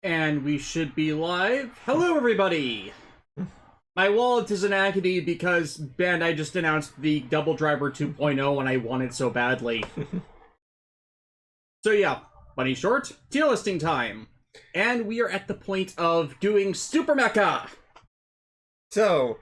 And we should be live. Hello, everybody! My wallet is in agony because Bandai just announced the Double Driver 2.0 and I want it so badly. So yeah, funny short, tier listing time. And we are at the point of doing Super Mecha! So,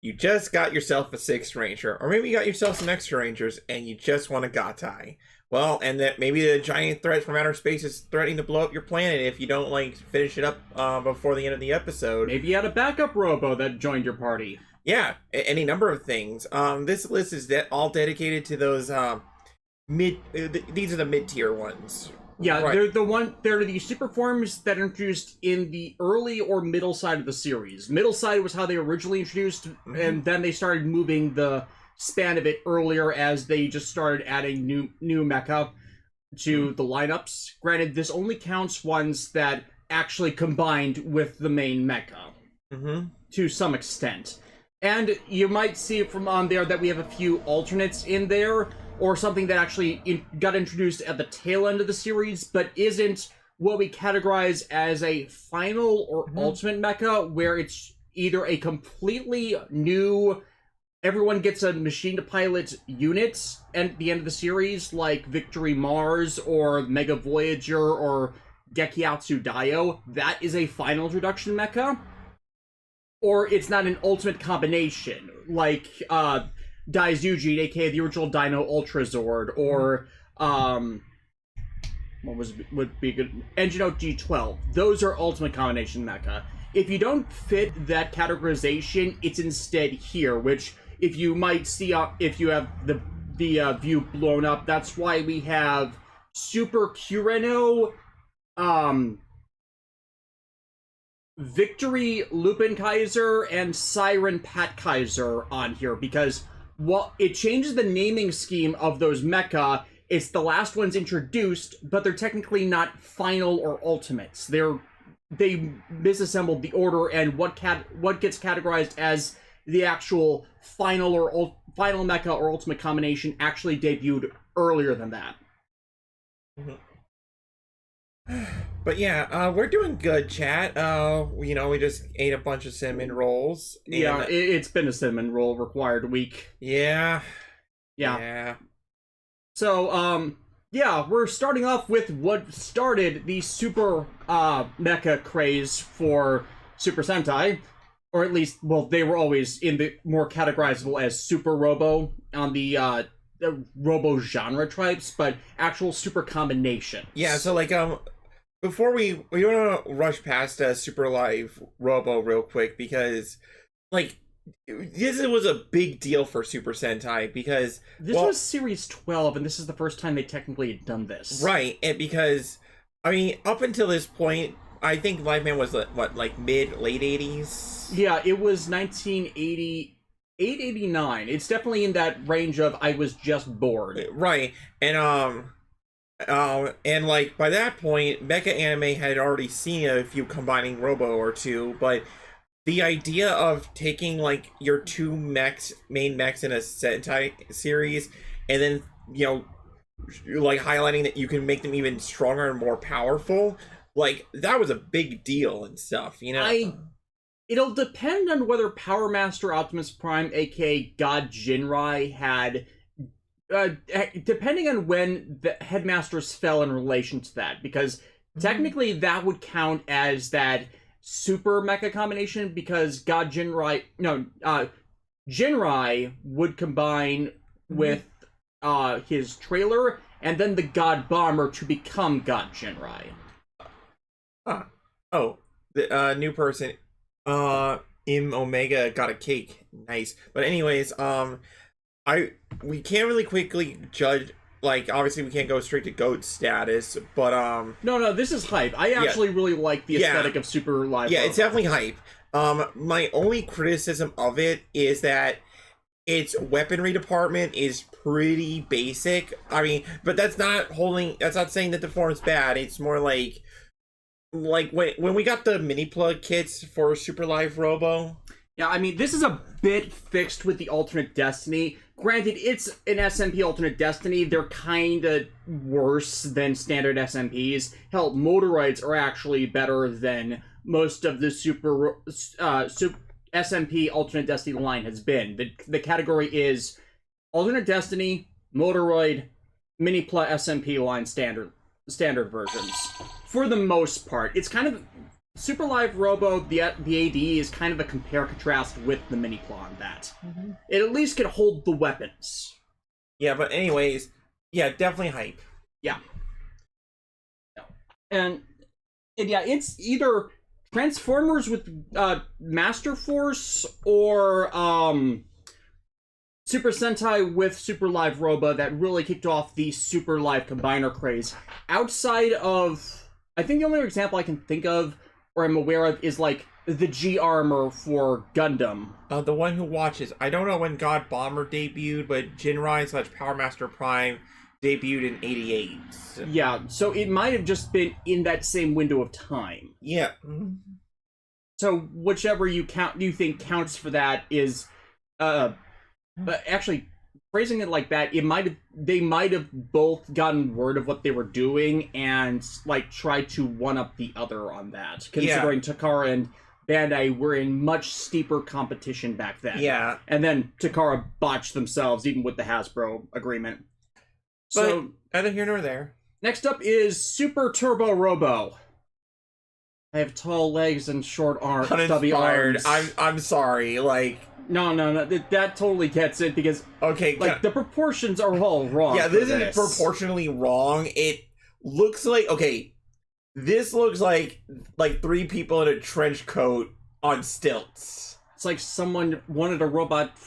you just got yourself a 6th Ranger, or maybe you got yourself some extra Rangers, and you just want a Gatai. Well, and that maybe the giant threat from outer space is threatening to blow up your planet if you don't, like, finish it up before the end of the episode. Maybe you had a backup robo that joined your party. Yeah, any number of things. This list is all dedicated to those, these are the mid-tier ones. Yeah, right. they're the super forms that are introduced in the early or middle side of the series. Middle side was how they originally introduced, and then they started moving the span of it earlier as they just started adding new mecha to the lineups. Granted, this only counts ones that actually combined with the main mecha to some extent. And you might see from on there that we have a few alternates in there, or something that actually got introduced at the tail end of the series, but isn't what we categorize as a final or ultimate mecha, where it's either a completely new, everyone gets a machine to pilot unit at the end of the series, like Victory Mars, or Mega Voyager, or Gekiatsu Dio. That is a final introduction mecha. Or it's not an ultimate combination, like, Daizyujin, aka the original Dino Ultra Zord, or would be good, Engine Out G12. Those are ultimate combination mecha. If you don't fit that categorization, it's instead here, which if you might see if you have the view blown up, that's why we have Super Kureno, Victory Lupin Kaiser, and Siren Pat Kaiser on here, because it changes the naming scheme of those mecha. It's the last ones introduced, but they're technically not final or ultimates. They misassembled the order, and what gets categorized as the actual final or final mecha or ultimate combination actually debuted earlier than that. But yeah, we're doing good, chat. We just ate a bunch of cinnamon rolls. And, yeah, it's been a cinnamon roll required week. Yeah. So, yeah, we're starting off with what started the Super Mecha craze for Super Sentai. Or at least, well, they were always in the more categorizable as Super Robo on the Robo genre types, but actual super combination. Yeah, so like, before we want to rush past Super Live Robo real quick, because, like, this was a big deal for Super Sentai, because... This was Series 12, and this is the first time they technically had done this. Right, and because, I mean, up until this point, I think Live Man was, what, like, late 80s? Yeah, it was 1988, 89. It's definitely in that range of I was just bored. Right, and like, by that point, Mecha Anime had already seen a few combining Robo or two, but the idea of taking, like, your two main mechs in a Sentai series, and then, like, highlighting that you can make them even stronger and more powerful, like, that was a big deal and stuff, It'll depend on whether Power Master Optimus Prime, aka God Jinrai, had... depending on when the headmasters fell in relation to that, because technically that would count as that super mecha combination, because God Jinrai... No, Jinrai would combine with his trailer, and then the God Bomber to become God Jinrai. Oh, the new person... Im Omega got a cake. Nice. But anyways, we can't really quickly judge, like, obviously we can't go straight to GOAT status, but No, this is hype. I actually really like the aesthetic of Super Live. Yeah, it's definitely hype. My only criticism of it is that its weaponry department is pretty basic. I mean, but that's not saying that the form's bad. It's more like when we got the mini plug kits for Super Live Robo, Yeah, I mean, this is a bit fixed with the alternate destiny. Granted, it's an SMP alternate destiny. They're kind of worse than standard SMPs. Hell, Motoroids are actually better than most of the SMP alternate destiny line has been. The category is alternate destiny, Motoroid, Mini-Pla SMP line standard versions. For the most part, it's kind of Super Live Robo, the AD is kind of a compare-contrast with the Mini-Pla on that. It at least can hold the weapons. Yeah, but anyways, yeah, definitely hype. Yeah. And yeah, it's either Transformers with Master Force or Super Sentai with Super Live Robo that really kicked off the Super Live Combiner craze. Outside of, I think the only example I can think of or I'm aware of is like the G armor for Gundam. The one who watches. I don't know when God Bomber debuted, but Jinrai/Power Master Prime debuted in '88. Yeah, so it might have just been in that same window of time. Yeah. So whichever you think counts for that is, actually phrasing it like that, they might have both gotten word of what they were doing and like tried to one up the other on that. Considering ToQger and Bandai were in much steeper competition back then. Yeah. And then ToQger botched themselves even with the Hasbro agreement. But So neither here nor there. next up is Super Turbo Robo. I have tall legs and short arms, stubby arms. I'm sorry, like No, that totally gets it because okay, like the proportions are all wrong. Yeah, this isn't proportionally wrong. It looks like this looks like three people in a trench coat on stilts. It's like someone wanted a robot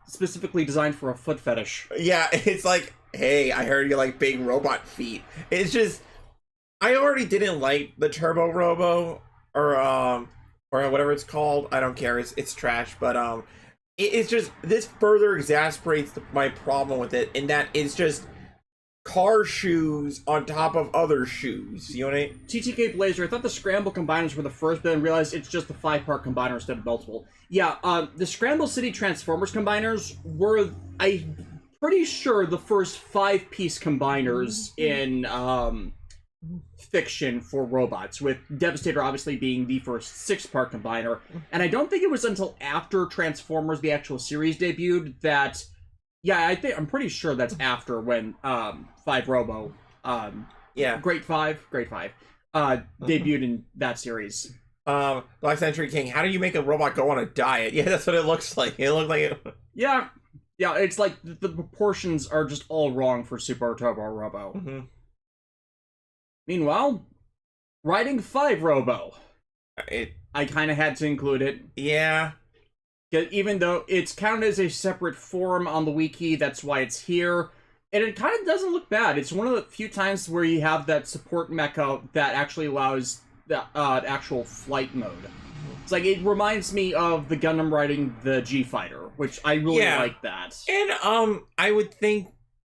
specifically designed for a foot fetish. Yeah, it's like, hey, I heard you like big robot feet. It's just, I already didn't like the Turbo Robo or whatever it's called. I don't care. It's trash, but it's just, this further exasperates my problem with it in that it's just car shoes on top of other shoes. You know what I mean? TTK Blazer, I thought the Scramble combiners were the first, but then realized it's just the 5-part combiner instead of multiple. Yeah, the Scramble City Transformers combiners were, I'm pretty sure, the first 5-piece combiners in fiction for robots, with Devastator obviously being the first 6-part combiner. And I don't think it was until after Transformers, the actual series, debuted that, yeah, I'm pretty sure that's after when 5 Robo, Great Five, debuted in that series. Black Century King, how do you make a robot go on a diet? Yeah, that's what it looks like. It looked like it. Yeah, it's like the proportions are just all wrong for Super Turbo Robo. Meanwhile, Riding 5 Robo. I kind of had to include it. Yeah. Even though it's counted as a separate form on the wiki, that's why it's here. And it kind of doesn't look bad. It's one of the few times where you have that support mecha that actually allows the actual flight mode. It's like, it reminds me of the Gundam riding the G-Fighter, which I really like that. And I would think,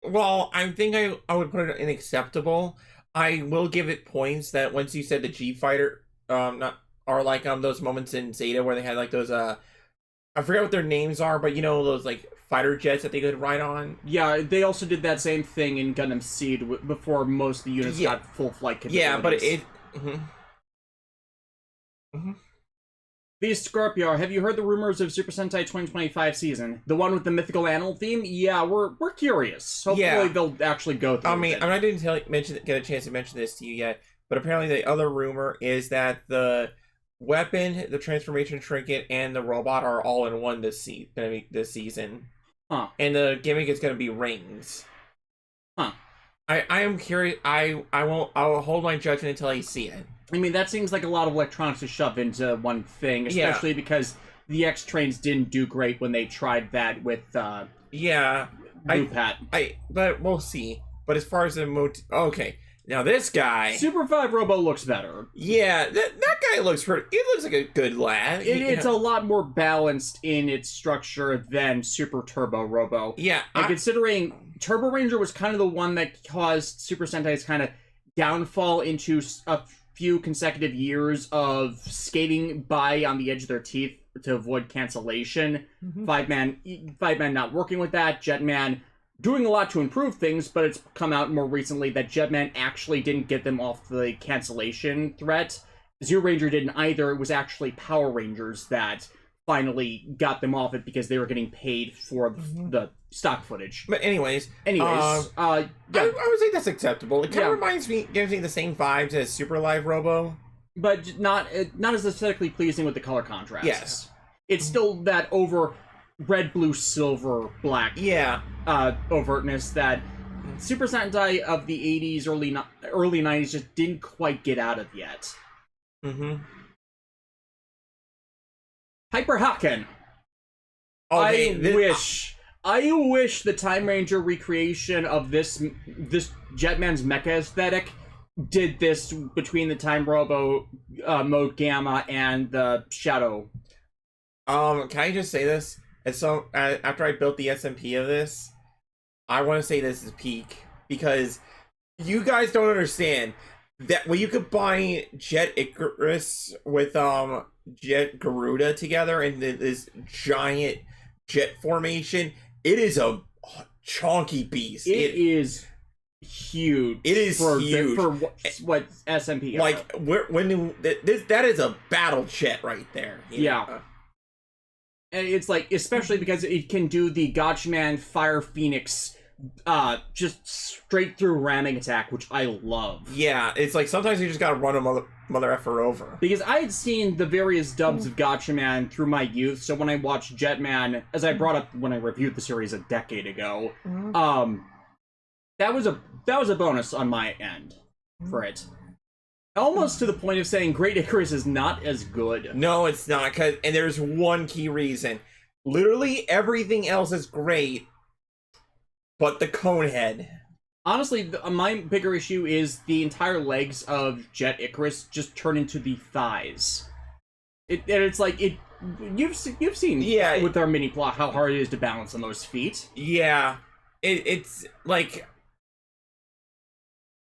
I would put it in acceptable. I will give it points that once you said the G-Fighter, are like those moments in Zeta where they had like those I forget what their names are, but you know those like fighter jets that they could ride on. Yeah, they also did that same thing in Gundam Seed before most of the units got full flight capabilities. Yeah, but it. Beast Scorpio, have you heard the rumors of Super Sentai 2025 season? The one with the mythical animal theme? Yeah, we're curious. Hopefully they'll actually go through it. I didn't get a chance to mention this to you yet, but apparently the other rumor is that the weapon, the transformation trinket, and the robot are all in one this season. Huh. And the gimmick is going to be rings. Huh. I am curious. I'll hold my judgment until I see it. I mean, that seems like a lot of electronics to shove into one thing, especially because the X-Trains didn't do great when they tried that with LuPat. But we'll see. But as far as the okay. Now this guy, Super 5 Robo looks better. Yeah, that guy looks pretty. He looks like a good lad. It's a lot more balanced in its structure than Super Turbo Robo. Yeah, and considering Turbo Ranger was kind of the one that caused Super Sentai's kind of downfall into a few consecutive years of skating by on the edge of their teeth to avoid cancellation. Five-Man not working with that. Jetman doing a lot to improve things, but it's come out more recently that Jetman actually didn't get them off the cancellation threat. Zyuohger didn't either. It was actually Power Rangers that finally got them off it because they were getting paid for the stock footage. But anyways, yeah. I would say that's acceptable. It kind of gives me the same vibes as Super Live Robo, but not as aesthetically pleasing with the color contrast. Yes, it's still that over red, blue, silver, black. Overtness that Super Sentai of the 80s, early 90s just didn't quite get out of yet. Hyper Haken. Okay, I wish the Time Ranger recreation of this Jetman's mecha aesthetic did this between the Time Robo mode Gamma and the Shadow. Can I just say this? And so after I built the SMP of this, I want to say this is peak because you guys don't understand that when you combine Jet Icarus with Jet Garuda together in this giant jet formation, it is a chonky beast. It is huge. It is huge for what SMP. Like that is a battle jet right there. Yeah. And it's like, especially because it can do the Gotchman Fire Phoenix just straight through ramming attack, which I love. Yeah, it's like sometimes you just gotta run a mother effer over. Because I had seen the various dubs of Gotchaman through my youth, so when I watched Jetman, as I brought up when I reviewed the series a decade ago, that was a bonus on my end for it. Almost to the point of saying Great Icarus is not as good. No, it's not, and there's one key reason. Literally everything else is great, but the cone head. Honestly, my bigger issue is the entire legs of Jet Icarus just turn into the thighs. It's like you've seen with our mini plot how hard it is to balance on those feet. Yeah, it's like.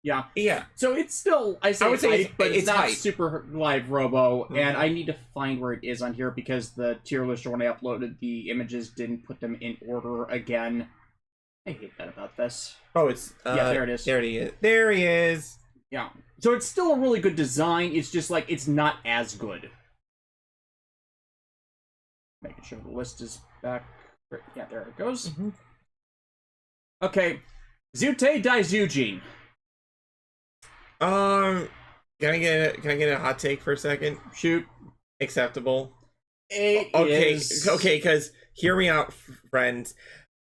Yeah. So it's still, I would say hype, but it's not hype. Super Live Robo, and I need to find where it is on here because the tier lister, when I uploaded the images, didn't put them in order again. I hate that about this. Oh, it's there it is. There he is. There he is. Yeah. So it's still a really good design. It's just like it's not as good. Making sure the list is back. Yeah, there it goes. Okay, Jetman and Daizyujin. Can I get a hot take for a second? Shoot. Acceptable. Okay, because hear me out, friends.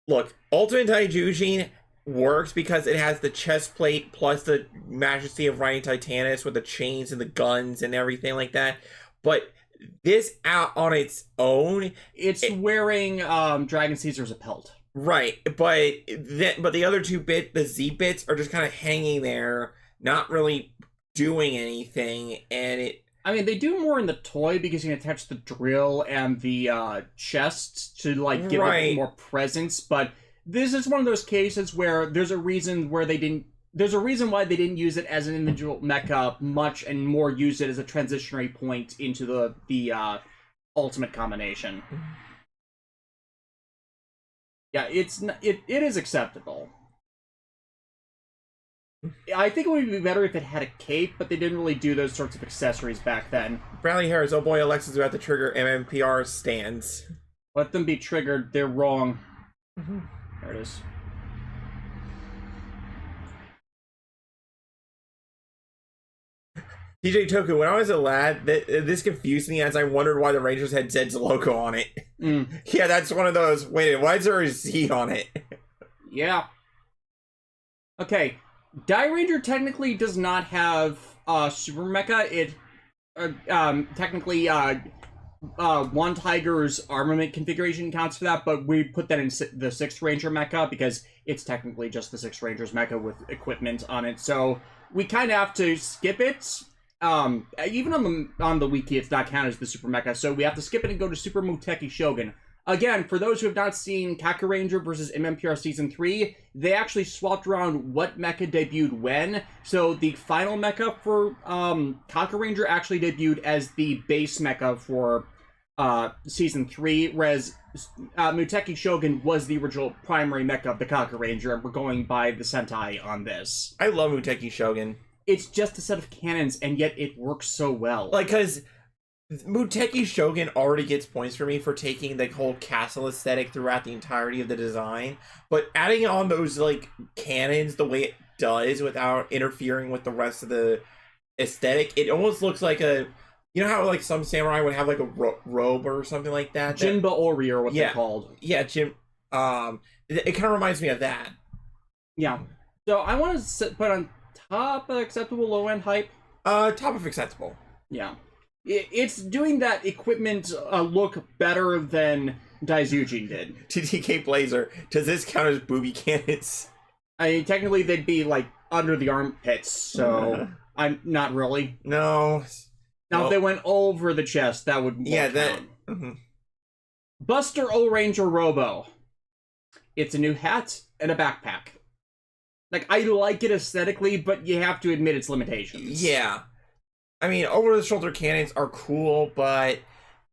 Look, Ultimate Daizyujin works because it has the chest plate plus the majesty of riding Titanus with the chains and the guns and everything like that. But this out on its own, it's wearing Dragon Caesar as a pelt. Right, but the other two the Z bits are just kind of hanging there, not really doing anything, and I mean, they do more in the toy because you can attach the drill and the chest to like give it more presence. But this is one of those cases where there's a reason why they didn't use it as an individual mecha much, and more use it as a transitionary point into the ultimate combination. Yeah, it is acceptable. I think it would be better if it had a cape, but they didn't really do those sorts of accessories back then. Bradley Harris, oh boy, Alexa's about to trigger MMPR stands. Let them be triggered. They're wrong. There it is. DJ Toku, when I was a lad, this confused me as I wondered why the Rangers had Zed's logo on it. Yeah, that's one of those. Wait, why is there a Z on it? Yeah. Okay. Dairanger technically does not have Super Mecha. It technically One Tiger's armament configuration counts for that, but we put that in the 6th Ranger Mecha because it's technically just the 6th Ranger's Mecha with equipment on it. So we kind of have to skip it. Even on the wiki, it's not counted as the Super Mecha, so we have to skip it and go to Super Muteki Shogun. Again, for those who have not seen Kyuranger versus MMPR Season 3, they actually swapped around what mecha debuted when. So the final mecha for Kyuranger actually debuted as the base mecha for season 3, whereas Muteki Shogun was the original primary mecha of the Kyuranger, and we're going by the Sentai on this. I love Muteki Shogun. It's just a set of cannons, and yet it works so well. Like, because Muteki Shogun already gets points for me for taking the whole castle aesthetic throughout the entirety of the design, but adding on those, like, cannons the way it does without interfering with the rest of the aesthetic, it almost looks like a... You know how, like, some samurai would have, like, a robe or something like that? Jinba Ori, or what they're called. Yeah, it kind of reminds me of that. Yeah. So I want to put on top of acceptable low-end hype. Top of acceptable. Yeah. It's doing that equipment look better than Daizyujin did. TTK Blazer, does this count as booby cannons? I mean, technically they'd be, like, under the armpits, so I'm not really. No. Now, if they went over the chest, that would count. Buster O-Ranger Robo. It's a new hat and a backpack. Like, I like it aesthetically, but you have to admit its limitations. Yeah. I mean, over-the-shoulder cannons are cool, but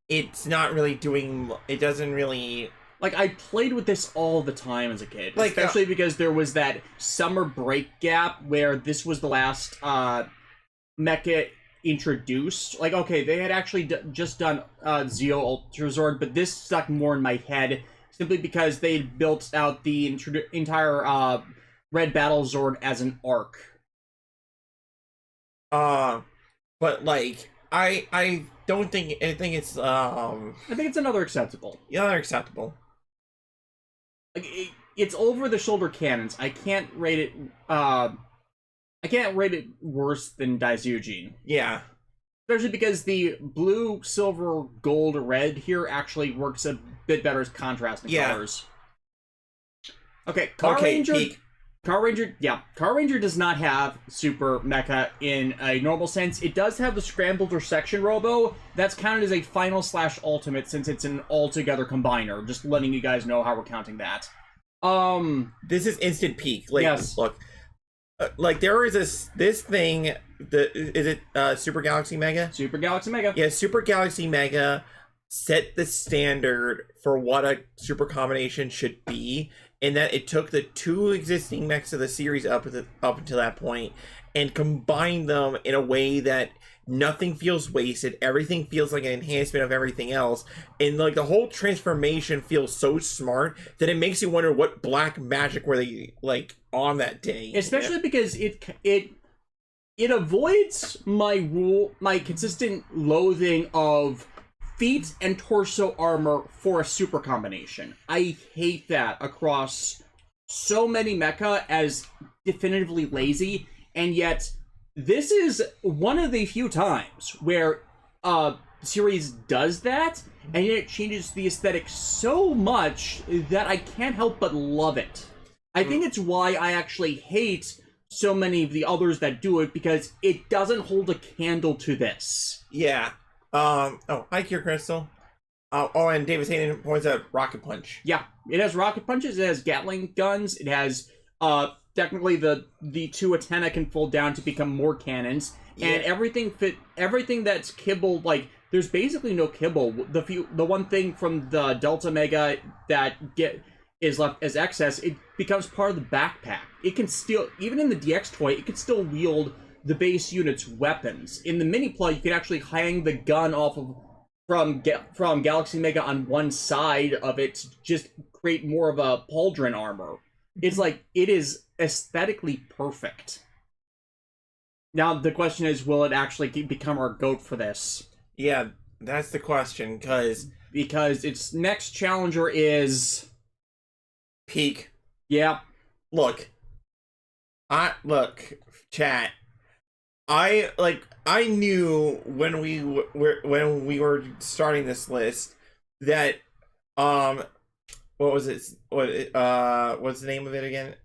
it's not really doing... It doesn't really... Like, I played with this all the time as a kid. Like, especially because there was that summer break gap where this was the last mecha introduced. Like, okay, they had actually just done Zeo Ultrazord, but this stuck more in my head simply because they built out the entire Red Battle Zord as an arc. But, like, I don't think... I think it's, I think it's another acceptable. Yeah, they're acceptable. Like, it's over-the-shoulder cannons. I can't rate it, I can't rate it worse than Daizyujin. Yeah. Especially because the blue, silver, gold, red here actually works a bit better as contrasting colors. Okay, Kyuranger. Kyuranger does not have super mecha in a normal sense. It does have the scrambled or section robo. That's counted as a final/ultimate since it's an all-together combiner. Just letting you guys know how we're counting that. This is instant peak. Like, yes. Look. Like, there is this thing, is it Super Galaxy Mega? Super Galaxy Mega. Yeah, Super Galaxy Mega set the standard for what a super combination should be, in that it took the two existing mechs of the series up until that point and combined them in a way that nothing feels wasted, everything feels like an enhancement of everything else, and like the whole transformation feels so smart that it makes you wonder what black magic were they like on that day. Especially because it avoids my consistent loathing of feet and torso armor for a super combination. I hate that across so many mecha as definitively lazy, and yet this is one of the few times where series does that, and yet it changes the aesthetic so much that I can't help but love it. I think it's why I actually hate so many of the others that do it, because it doesn't hold a candle to this. Yeah. Hi, Cure Crystal. And David Hayden points out Rocket Punch. Yeah, it has rocket punches, it has Gatling guns, it has, technically the two antenna can fold down to become more cannons, and everything that's kibble, like, there's basically no kibble. The one thing from the Delta Mega that is left as excess, it becomes part of the backpack. It can still, even in the DX toy, it can still wield the base unit's weapons. In the mini play, you can actually hang the gun off of from Galaxy Mega on one side of it to just create more of a pauldron armor. It's like, it is aesthetically perfect. Now the question is, will it actually become our GOAT for this? Yeah, that's the question, because its next challenger is Peak. Yeah. Look, chat. I knew when we were starting this list that what was it? What's the name of it again?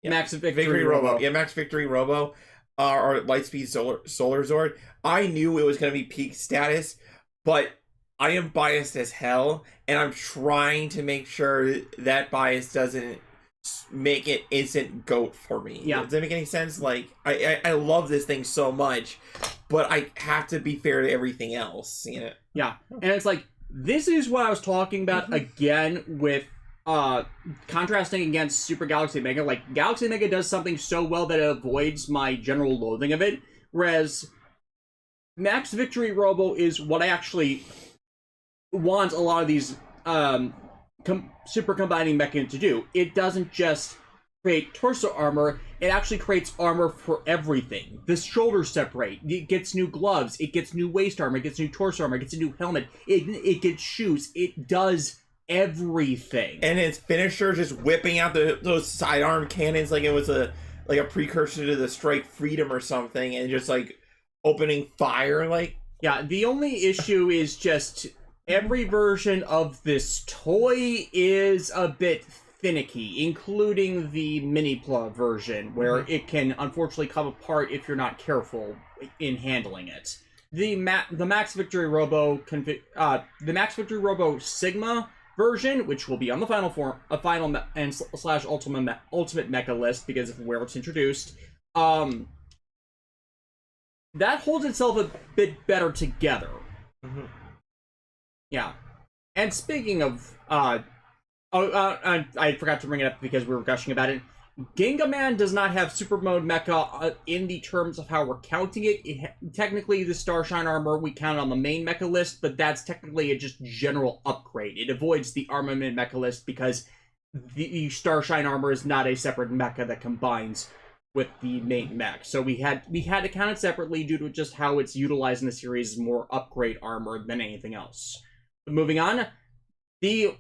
Max Victory Robo. Robo. Yeah, Max Victory Robo. Or Lightspeed Solar Zord. I knew it was going to be peak status, but I am biased as hell, and I'm trying to make sure that bias doesn't make it instant GOAT for me. Yeah. Does that make any sense? Like, I love this thing so much, but I have to be fair to everything else, you know? Yeah, and it's like, this is what I was talking about again with contrasting against Super Galaxy Mega. Like, Galaxy Mega does something so well that it avoids my general loathing of it, whereas Max Victory Robo is what I actually want a lot of these super combining mecha to do. It doesn't just create torso armor, it actually creates armor for everything. The shoulders separate, it gets new gloves, it gets new waist armor, it gets new torso armor, it gets a new helmet, it gets shoes, it does everything. And its finisher just whipping out those sidearm cannons like it was a precursor to the Strike Freedom or something, and just like opening fire. Like, yeah, the only issue is just every version of this toy is a bit finicky, including the Mini-Pla version, where it can unfortunately come apart if you're not careful in handling it. The Max Victory Robo Sigma version, which will be on the final and slash ultimate mecha list because of where it's introduced, that holds itself a bit better together. Yeah. And speaking of I forgot to bring it up because we were gushing about it. Ginga Man does not have Super Mode Mecha in the terms of how we're counting it. Technically, the Starshine armor we count on the main mecha list, but that's technically a just general upgrade. It avoids the armament mecha list because the Starshine armor is not a separate mecha that combines with the main mech. So we had to count it separately due to just how it's utilized in the series, more upgrade armor than anything else. But moving on, the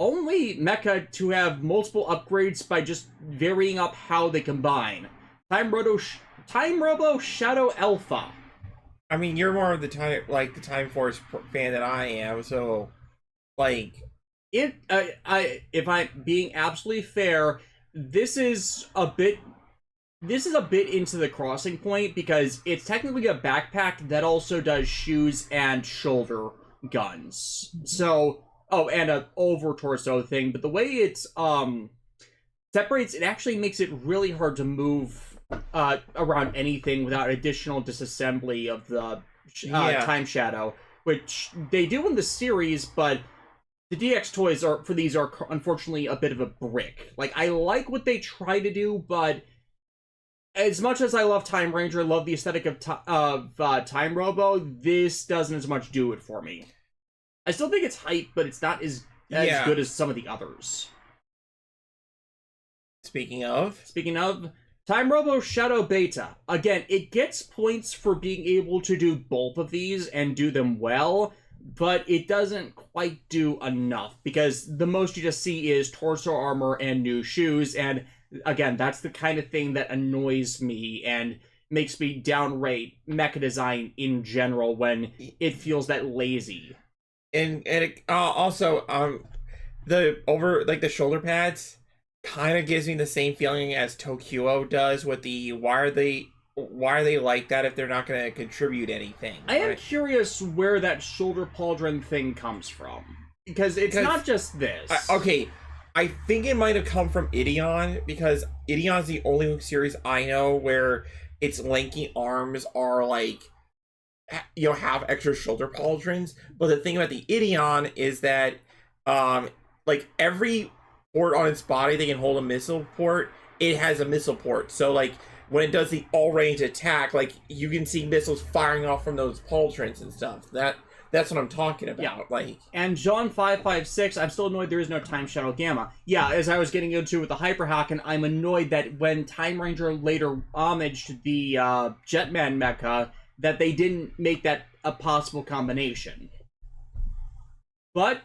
only mecha to have multiple upgrades by just varying up how they combine. Time Robo Shadow Alpha. I mean, you're more of the Time Force fan than I am, so like if I'm being absolutely fair, this is a bit into the crossing point because it's technically a backpack that also does shoes and shoulder guns. So, and an over torso thing, but the way it's separates, it actually makes it really hard to move around anything without additional disassembly of the Time Shadow, which they do in the series, but the DX toys are unfortunately a bit of a brick. Like, I like what they try to do, but as much as I love Time Ranger, love the aesthetic of Time Robo, this doesn't as much do it for me. I still think it's hype, but it's not as good as some of the others. Speaking of, Time Robo Shadow Beta. Again, it gets points for being able to do both of these and do them well, but it doesn't quite do enough because the most you just see is torso armor and new shoes, and again, that's the kind of thing that annoys me and makes me downrate mecha design in general when it feels that lazy. And it also the shoulder pads kind of gives me the same feeling as ToQger does with the why are they like that if they're not going to contribute anything. I am curious where that shoulder pauldron thing comes from because it's not just this. I think it might have come from Ideon because Ideon's the only series I know where its lanky arms are like, you know, have extra shoulder pauldrons. But the thing about the Ideon is that like every port on its body they can hold a missile port, it has a missile port. So like when it does the all range attack, like you can see missiles firing off from those pauldrons and stuff. That's what I'm talking about. Yeah. Like, and John 556, I'm still annoyed there is no Time Shadow Gamma. Yeah, as I was getting into with the Hyper Haken, I'm annoyed that when Time Ranger later homaged the Jetman mecha, that they didn't make that a possible combination. But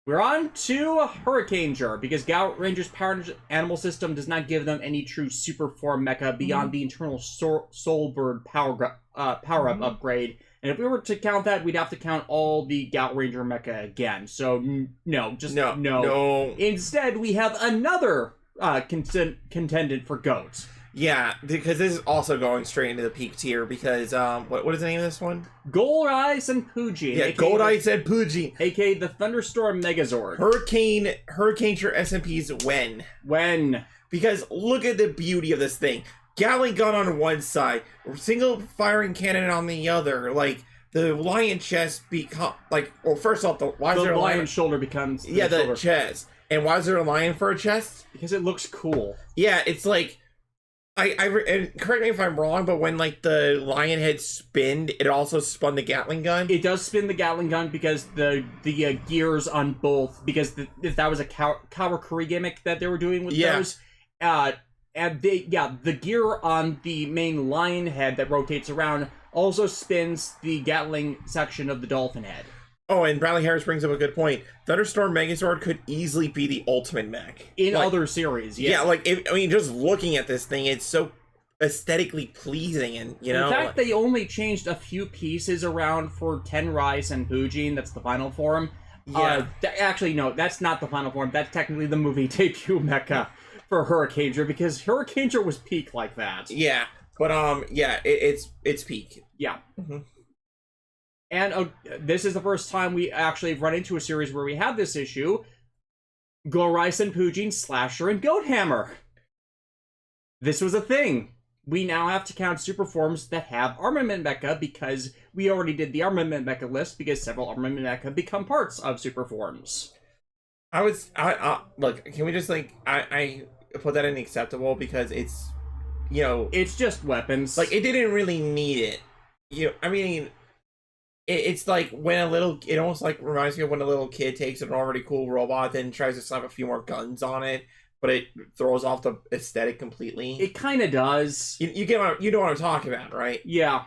we're on to Hurricaneger, because Gout Ranger's power animal system does not give them any true super form mecha beyond the internal Soul Bird power-up upgrade. And if we were to count that, we'd have to count all the Gout Ranger mecha again. So, no. Instead, we have another contendant for GOAT. Yeah, because this is also going straight into the peak tier, because, what is the name of this one? Gold-Eyes and Pujin. Yeah, Gold-Eyes and Pujin. A.k.a. the Thunderstorm Megazord. Hurricaneger SMPs when? When? Because look at the beauty of this thing. Gatling gun on one side, single firing cannon on the other. Like the lion chest become like. Well, first off, why is there a lion shoulder becomes the shoulder. chest? And why is there a lion for a chest? Because it looks cool. Yeah, it's like and correct me if I'm wrong, but when like the lion head spinned, it also spun the Gatling gun. It does spin the Gatling gun because the gears on both, because if that was a Kawakuri gimmick that they were doing with those, and the gear on the main lion head that rotates around also spins the Gatling section of the dolphin head. Oh, and Bradley Harris brings up a good point. Thunderstorm Megazord could easily be the ultimate mech. In other series, yeah. Like, just looking at this thing, it's so aesthetically pleasing, and, you know... In fact, they only changed a few pieces around for Tenrai and Bujin, that's the final form. Yeah. Actually, no, that's not the final form. That's technically the movie debut mecha for Hurricaneger, because Hurricaneger was peak like that. Yeah, but, it's peak. Yeah. Mm-hmm. And this is the first time we actually run into a series where we have this issue. Go-Rai Senpujin, Slasher, and Goathammer. This was a thing. We now have to count super forms that have armament mecha, because we already did the armament mecha list, because several armament mecha become parts of super forms. Look, can we just, like, I put that in acceptable, because it's, you know... It's just weapons. Like, it didn't really need it. I mean... It's like when it almost like reminds me of when a little kid takes an already cool robot, then tries to slap a few more guns on it, but it throws off the aesthetic completely. It kind of does. You know what I'm talking about, right? Yeah.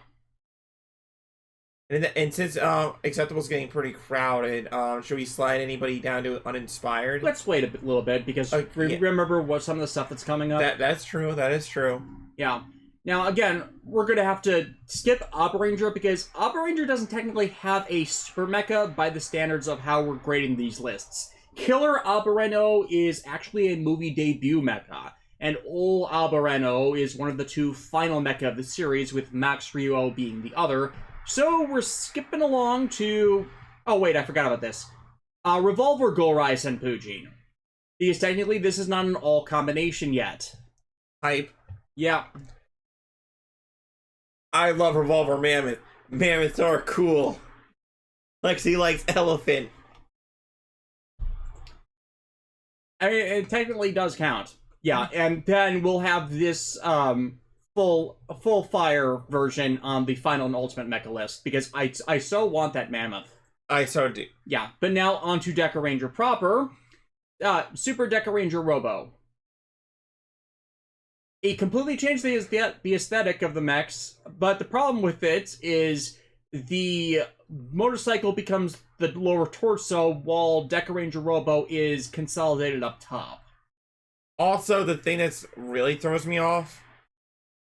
And since Acceptable's getting pretty crowded, should we slide anybody down to Uninspired? Let's wait a little bit, because remember what some of the stuff that's coming up? That's true. That is true. Yeah. Now, again, we're going to have to skip Oberanger, because Oberanger doesn't technically have a super mecha by the standards of how we're grading these lists. Killer Obereno is actually a movie debut mecha, and Ol Obereno is one of the two final mecha of the series, with Max Ryuo being the other. So we're skipping along to... Oh, wait, I forgot about this. Revolver Go-Rai Senpujin. Because technically this is not an all combination yet. Hype. Yeah. I love Revolver Mammoth. Mammoths are cool. Lexi likes elephant. I mean, it technically does count. Yeah, and then we'll have this full fire version on the final and ultimate mecha list, because I so want that mammoth. I so do. Yeah, but now on to Dekaranger proper. Super Dekaranger Robo. It completely changed the aesthetic of the mechs, but the problem with it is the motorcycle becomes the lower torso, while Dekaranger Robo is consolidated up top. Also, the thing that's really throws me off,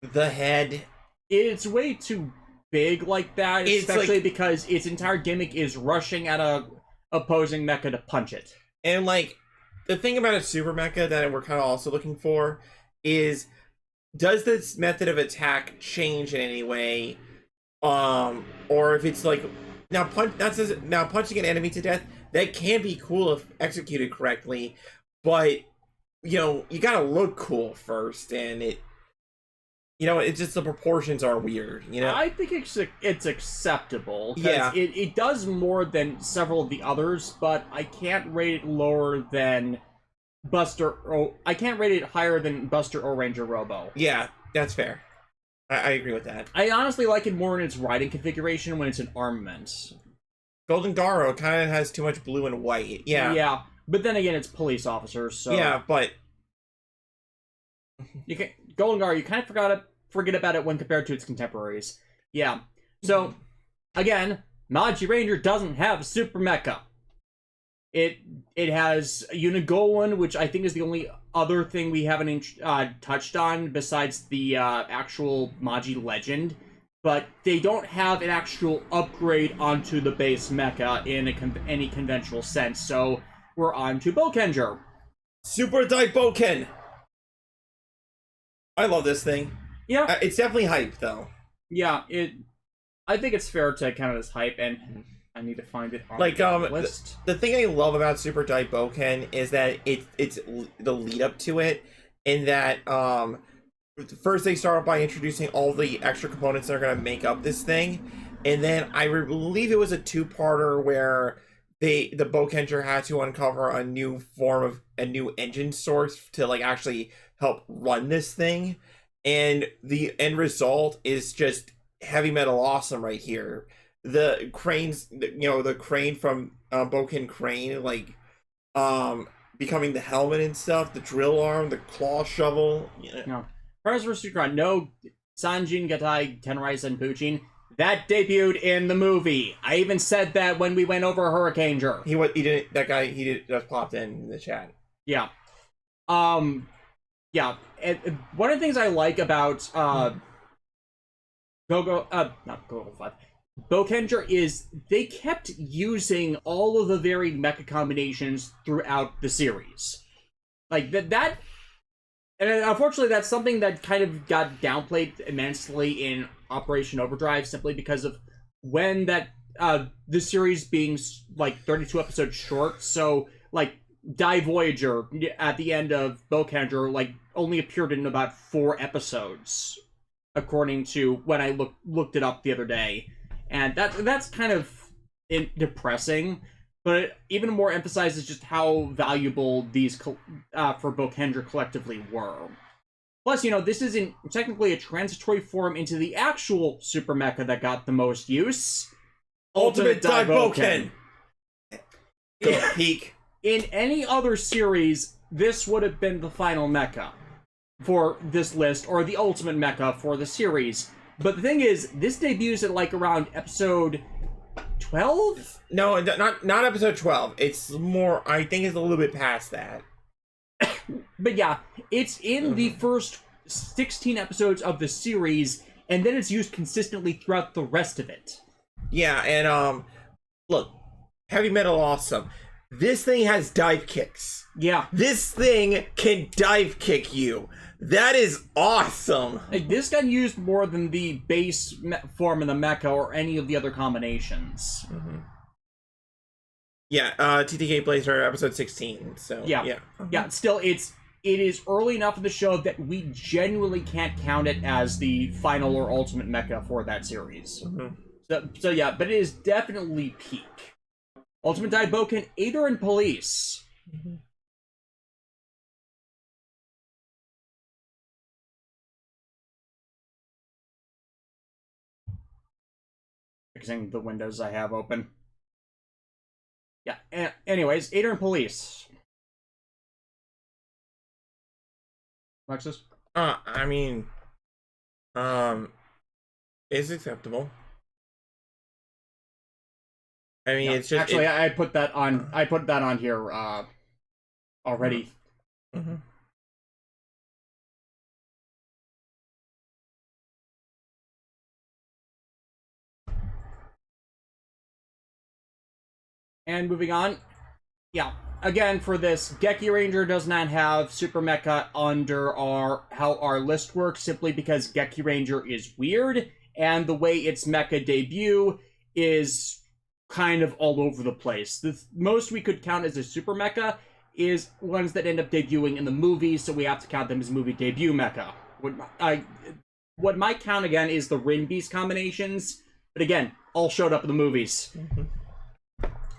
the head. It's way too big like that, especially because its entire gimmick is rushing at a opposing mecha to punch it. And, like, the thing about a super mecha that we're kind of also looking for is, does this method of attack change in any way? Or if it's like, now punching an enemy to death, that can be cool if executed correctly, but, you know, you gotta look cool first, and it, you know, it's just the proportions are weird, you know? I think it's acceptable. Yeah. It does more than several of the others, but I can't rate it lower than I can't rate it higher than Buster or Ranger Robo. Yeah, that's fair. I agree with that. I honestly like it more in its riding configuration when it's an armament. Golden Garo kind of has too much blue and white. Yeah. Yeah, but then again, it's police officers, so... Yeah, but... Golden Garo, you kind of forget about it when compared to its contemporaries. Yeah. So, again, Maji Ranger doesn't have Super Mecha. It has Unigolan, which I think is the only other thing we haven't touched on besides the actual Maji Legend. But they don't have an actual upgrade onto the base mecha in any conventional sense. So we're on to Bokenger. Super Dai Boken! I love this thing. Yeah. It's definitely hype, though. Yeah, I think it's fair to count it as hype, and I need to find it on the list. The thing I love about Super Dai Boken is that it's the lead up to it, in that first they start by introducing all the extra components that are going to make up this thing, and then I believe it was a two-parter where the Bokenger had to uncover a new engine source to like actually help run this thing, and the end result is just heavy metal awesome right here. The cranes, the crane from Boken Crane, like becoming the helmet and stuff, the drill arm, the claw shovel. No. First vs. no Sanjin Gatai Tenrai Senpuchin. That debuted in the movie. I even said that when we went over Hurricaneger. He just popped in the chat. Yeah. Yeah. And one of the things I like about Bokenger is they kept using all of the varied mecha combinations throughout the series. Like that and unfortunately that's something that kind of got downplayed immensely in Operation Overdrive, simply because of when that the series being like 32 episodes short. So like Daizyujin at the end of Bokenger like only appeared in about 4 episodes, according to when I looked it up the other day. And that's kind of depressing, but it even more emphasizes just how valuable these for Bokenger collectively were. Plus, this isn't technically a transitory form into the actual Super Mecha that got the most use. Ultimate Daiboken! Peak. In any other series, this would have been the final mecha for this list, or the ultimate mecha for the series. But the thing is, this debuts at like around episode 12? No, not episode 12. It's more, I think it's a little bit past that. But yeah, it's in the first 16 episodes of the series, and then it's used consistently throughout the rest of it. Yeah, and look, heavy metal awesome. This thing has dive kicks. Yeah. This thing can dive kick you. That is awesome. Like, this got used more than the base form of the mecha or any of the other combinations. Mm-hmm. Yeah, TTK Blazer episode 16. So yeah. Yeah. Still, it is early enough in the show that we genuinely can't count it as the final or ultimate mecha for that series. Mm-hmm. So yeah, but it is definitely peak. Ultimate Daiboken, Aider and Police. Mm-hmm. Fixing the windows I have open. Yeah, anyways, Aider and Police. Alexis? I mean, it's acceptable. I mean, it's just actually I put that on here already. Mm-hmm. And moving on, yeah. Again, for this, Gekiranger does not have Super Mecha under how our list works, simply because Gekiranger is weird, and the way its mecha debut is kind of all over the place. The most we could count as a Super Mecha is ones that end up debuting in the movies, so we have to count them as movie debut mecha. What might count again is the Rin Beast combinations, but again, all showed up in the movies. Mm-hmm.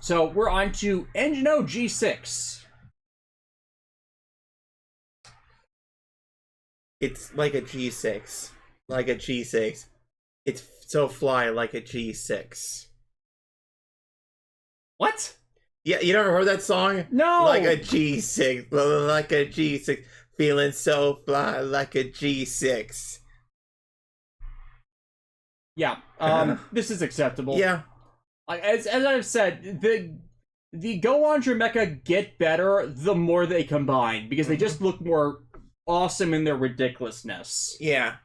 So we're on to Engino G6. It's like a G6. Like a G6. It's so fly like a G6. What? Yeah, you never heard that song? No! Like a G6. Like a G6. Feeling so fly like a G6. Yeah, this is acceptable. Yeah. As I've said, the Go-onger mecha get better the more they combine, because they just look more awesome in their ridiculousness. Yeah.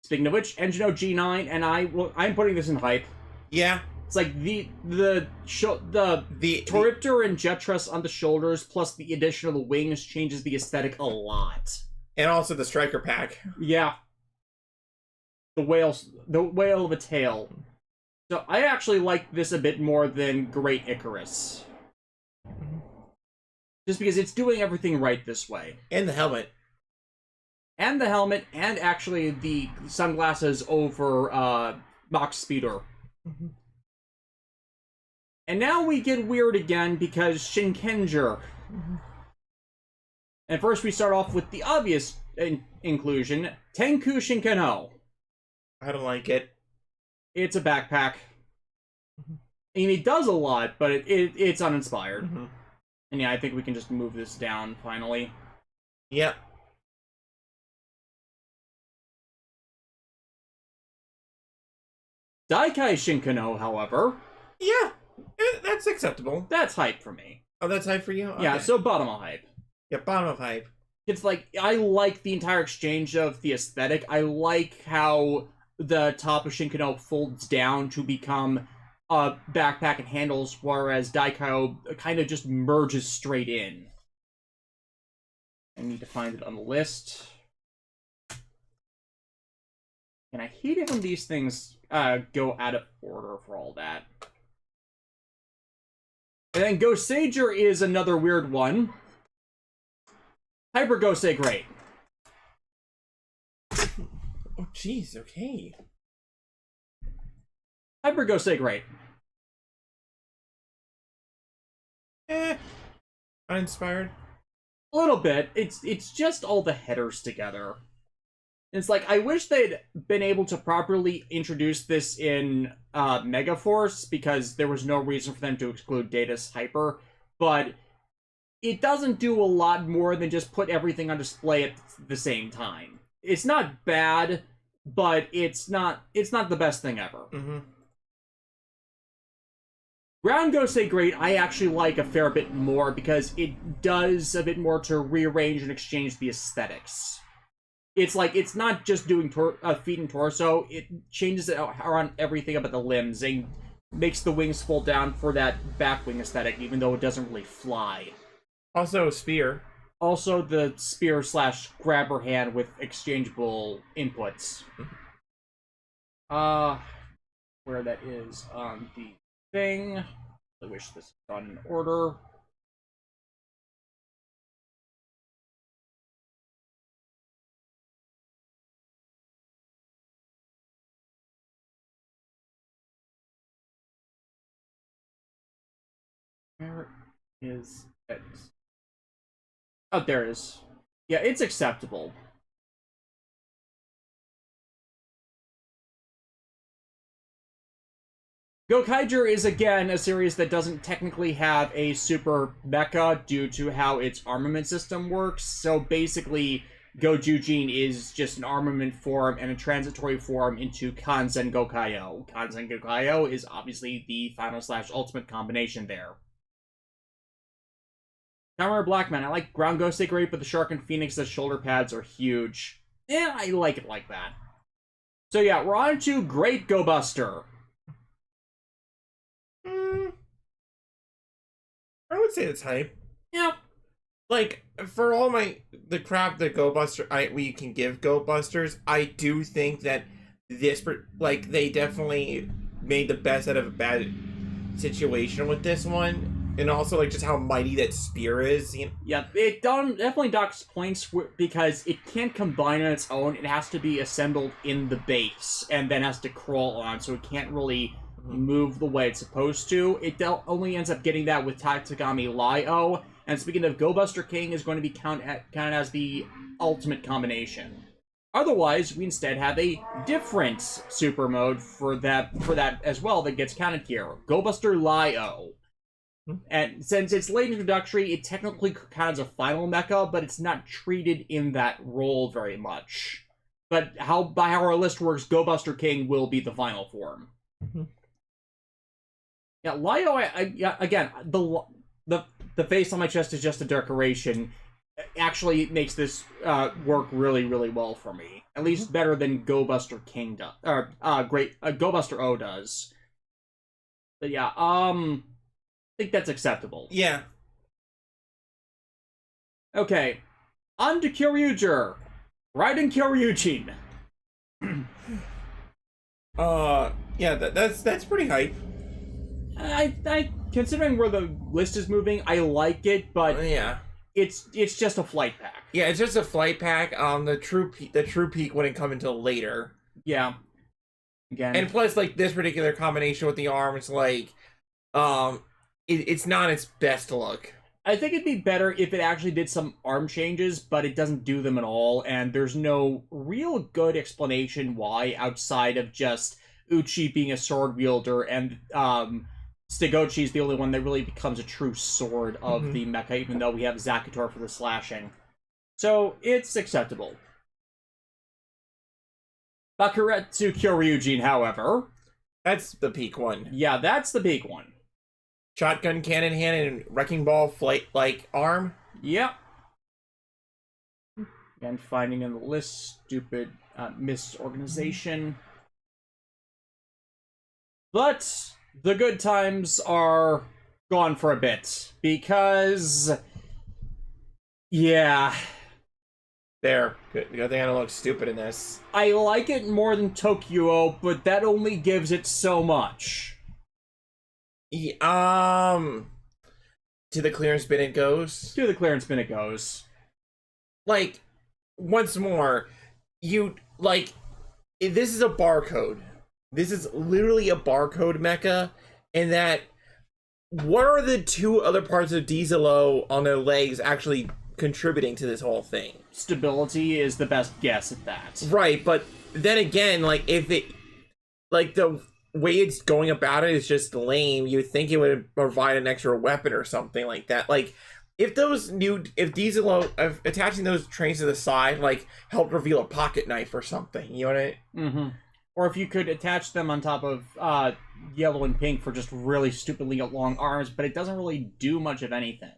Speaking of which, Engino G9, and I'm putting this in hype. Yeah. It's like the Toriptor and Jettress on the shoulders, plus the addition of the wings, changes the aesthetic a lot. And also the striker pack. Yeah. The whale of a tail. So I actually like this a bit more than Great Icarus. Just because it's doing everything right this way. And the helmet. and the helmet, and actually the sunglasses over Mach Speeder. Mhm. And now we get weird again because Shinkenger. Mhm. And first we start off with the obvious inclusion, Tenku Shinkano. I don't like it. It's a backpack. Mhm. I mean, it does a lot, but it's uninspired. Mhm. And yeah, I think we can just move this down, finally. Yep. Daikai Shinkano, however, Yeah, that's acceptable. that's hype for me. Oh, that's hype for you? Okay. Yeah, so bottom of hype. Yeah, bottom of hype. It's like, I like the entire exchange of the aesthetic. I like how the top of Shinkano folds down to become a backpack and handles, whereas Daikaio kind of just merges straight in. I need to find it on the list. And I hate it when these things go out of order for all that. And then Goseiger is another weird one. Hyper Gosei Great. Oh, jeez, okay. Hyper Gosei Great. Uninspired. A little bit. It's just all the headers together. It's like, I wish they'd been able to properly introduce this in Megaforce, because there was no reason for them to exclude Data's Hyper, but it doesn't do a lot more than just put everything on display at the same time. It's not bad, but it's not the best thing ever. Mm-hmm. Ground Gosei Great I actually like a fair bit more, because it does a bit more to rearrange and exchange the aesthetics. It's like, it's not just doing feet and torso, it changes it around everything about the limbs, and makes the wings fold down for that back wing aesthetic, even though it doesn't really fly. Also, spear. Also, the spear / grabber hand with exchangeable inputs. Where that is on the thing. I wish this was on in order. Where is it? Oh, there it is. Yeah, it's acceptable. Gokaiger is, again, a series that doesn't technically have a super mecha due to how its armament system works. So basically, Goujujin is just an armament form and a transitory form into Kanzen Gokaio. Kanzen Gokaio is obviously the final / ultimate combination there. Kamen Blackman, I like Ground Gosei Great, but the Shark and Phoenix as shoulder pads are huge. Yeah, I like it like that. So yeah, we're on to Great Go-Buster. I would say it's hype. Yeah. Like, for all the crap that we can give Go-Busters, I do think that they definitely made the best out of a bad situation with this one. And also, like, just how mighty that spear is. You know? Yeah, it definitely docks points because it can't combine on its own. It has to be assembled in the base and then has to crawl on, so it can't really move the way it's supposed to. It only ends up getting that with Tatsugami Lai-O. And speaking of, Go-Buster King is going to be counted as the ultimate combination. Otherwise, we instead have a different super mode for that as well that gets counted here. Go-Buster Lai-O. And since it's late introductory, it technically counts as a final mecha, but it's not treated in that role very much. But by how our list works, Go-Buster King will be the final form. Mm-hmm. Yeah, Lai-O, again, the face on my chest is just a decoration. Actually, it makes this work really, really well for me. At least better than Go-Buster King does, or Go-Buster O does. But yeah, I think that's acceptable. Yeah. Okay, on to Kyuranger. Raiden Kyoryujin. Yeah, that's pretty hype. I considering where the list is moving, I like it, but Yeah, it's just a flight pack. Yeah, it's just a flight pack. The true peak wouldn't come until later. Yeah. Again. And plus, like, this particular combination with the arms, like, it's not its best look. I think it'd be better if it actually did some arm changes, but it doesn't do them at all, and there's no real good explanation why outside of just Uchi being a sword wielder and Stegochi is the only one that really becomes a true sword of the mecha, even though we have Zakutor for the slashing. So, it's acceptable. Bakuretsu Kyoryujin, however... That's the peak one. Yeah, that's the peak one. Shotgun cannon hand and wrecking ball flight-like arm? Yep. And finding in the list, stupid misorganization. But the good times are gone for a bit, because... Yeah... There. Good thing I don't look stupid in this. I like it more than ToQger, but that only gives it so much. Yeah, to the clearance bin it goes. To the clearance bin it goes. Like, once more, this is a barcode. This is literally a barcode mecha, and that, what are the two other parts of Dieselo on their legs actually contributing to this whole thing? Stability is the best guess at that. Right, but then again, like, if it, like, the way it's going about it is just lame, you'd think it would provide an extra weapon or something like that. Like, if Dieselo, attaching those trains to the side, like, helped reveal a pocket knife or something, you know what I mean? Mm-hmm. Or if you could attach them on top of yellow and pink for just really stupidly long arms, but it doesn't really do much of anything.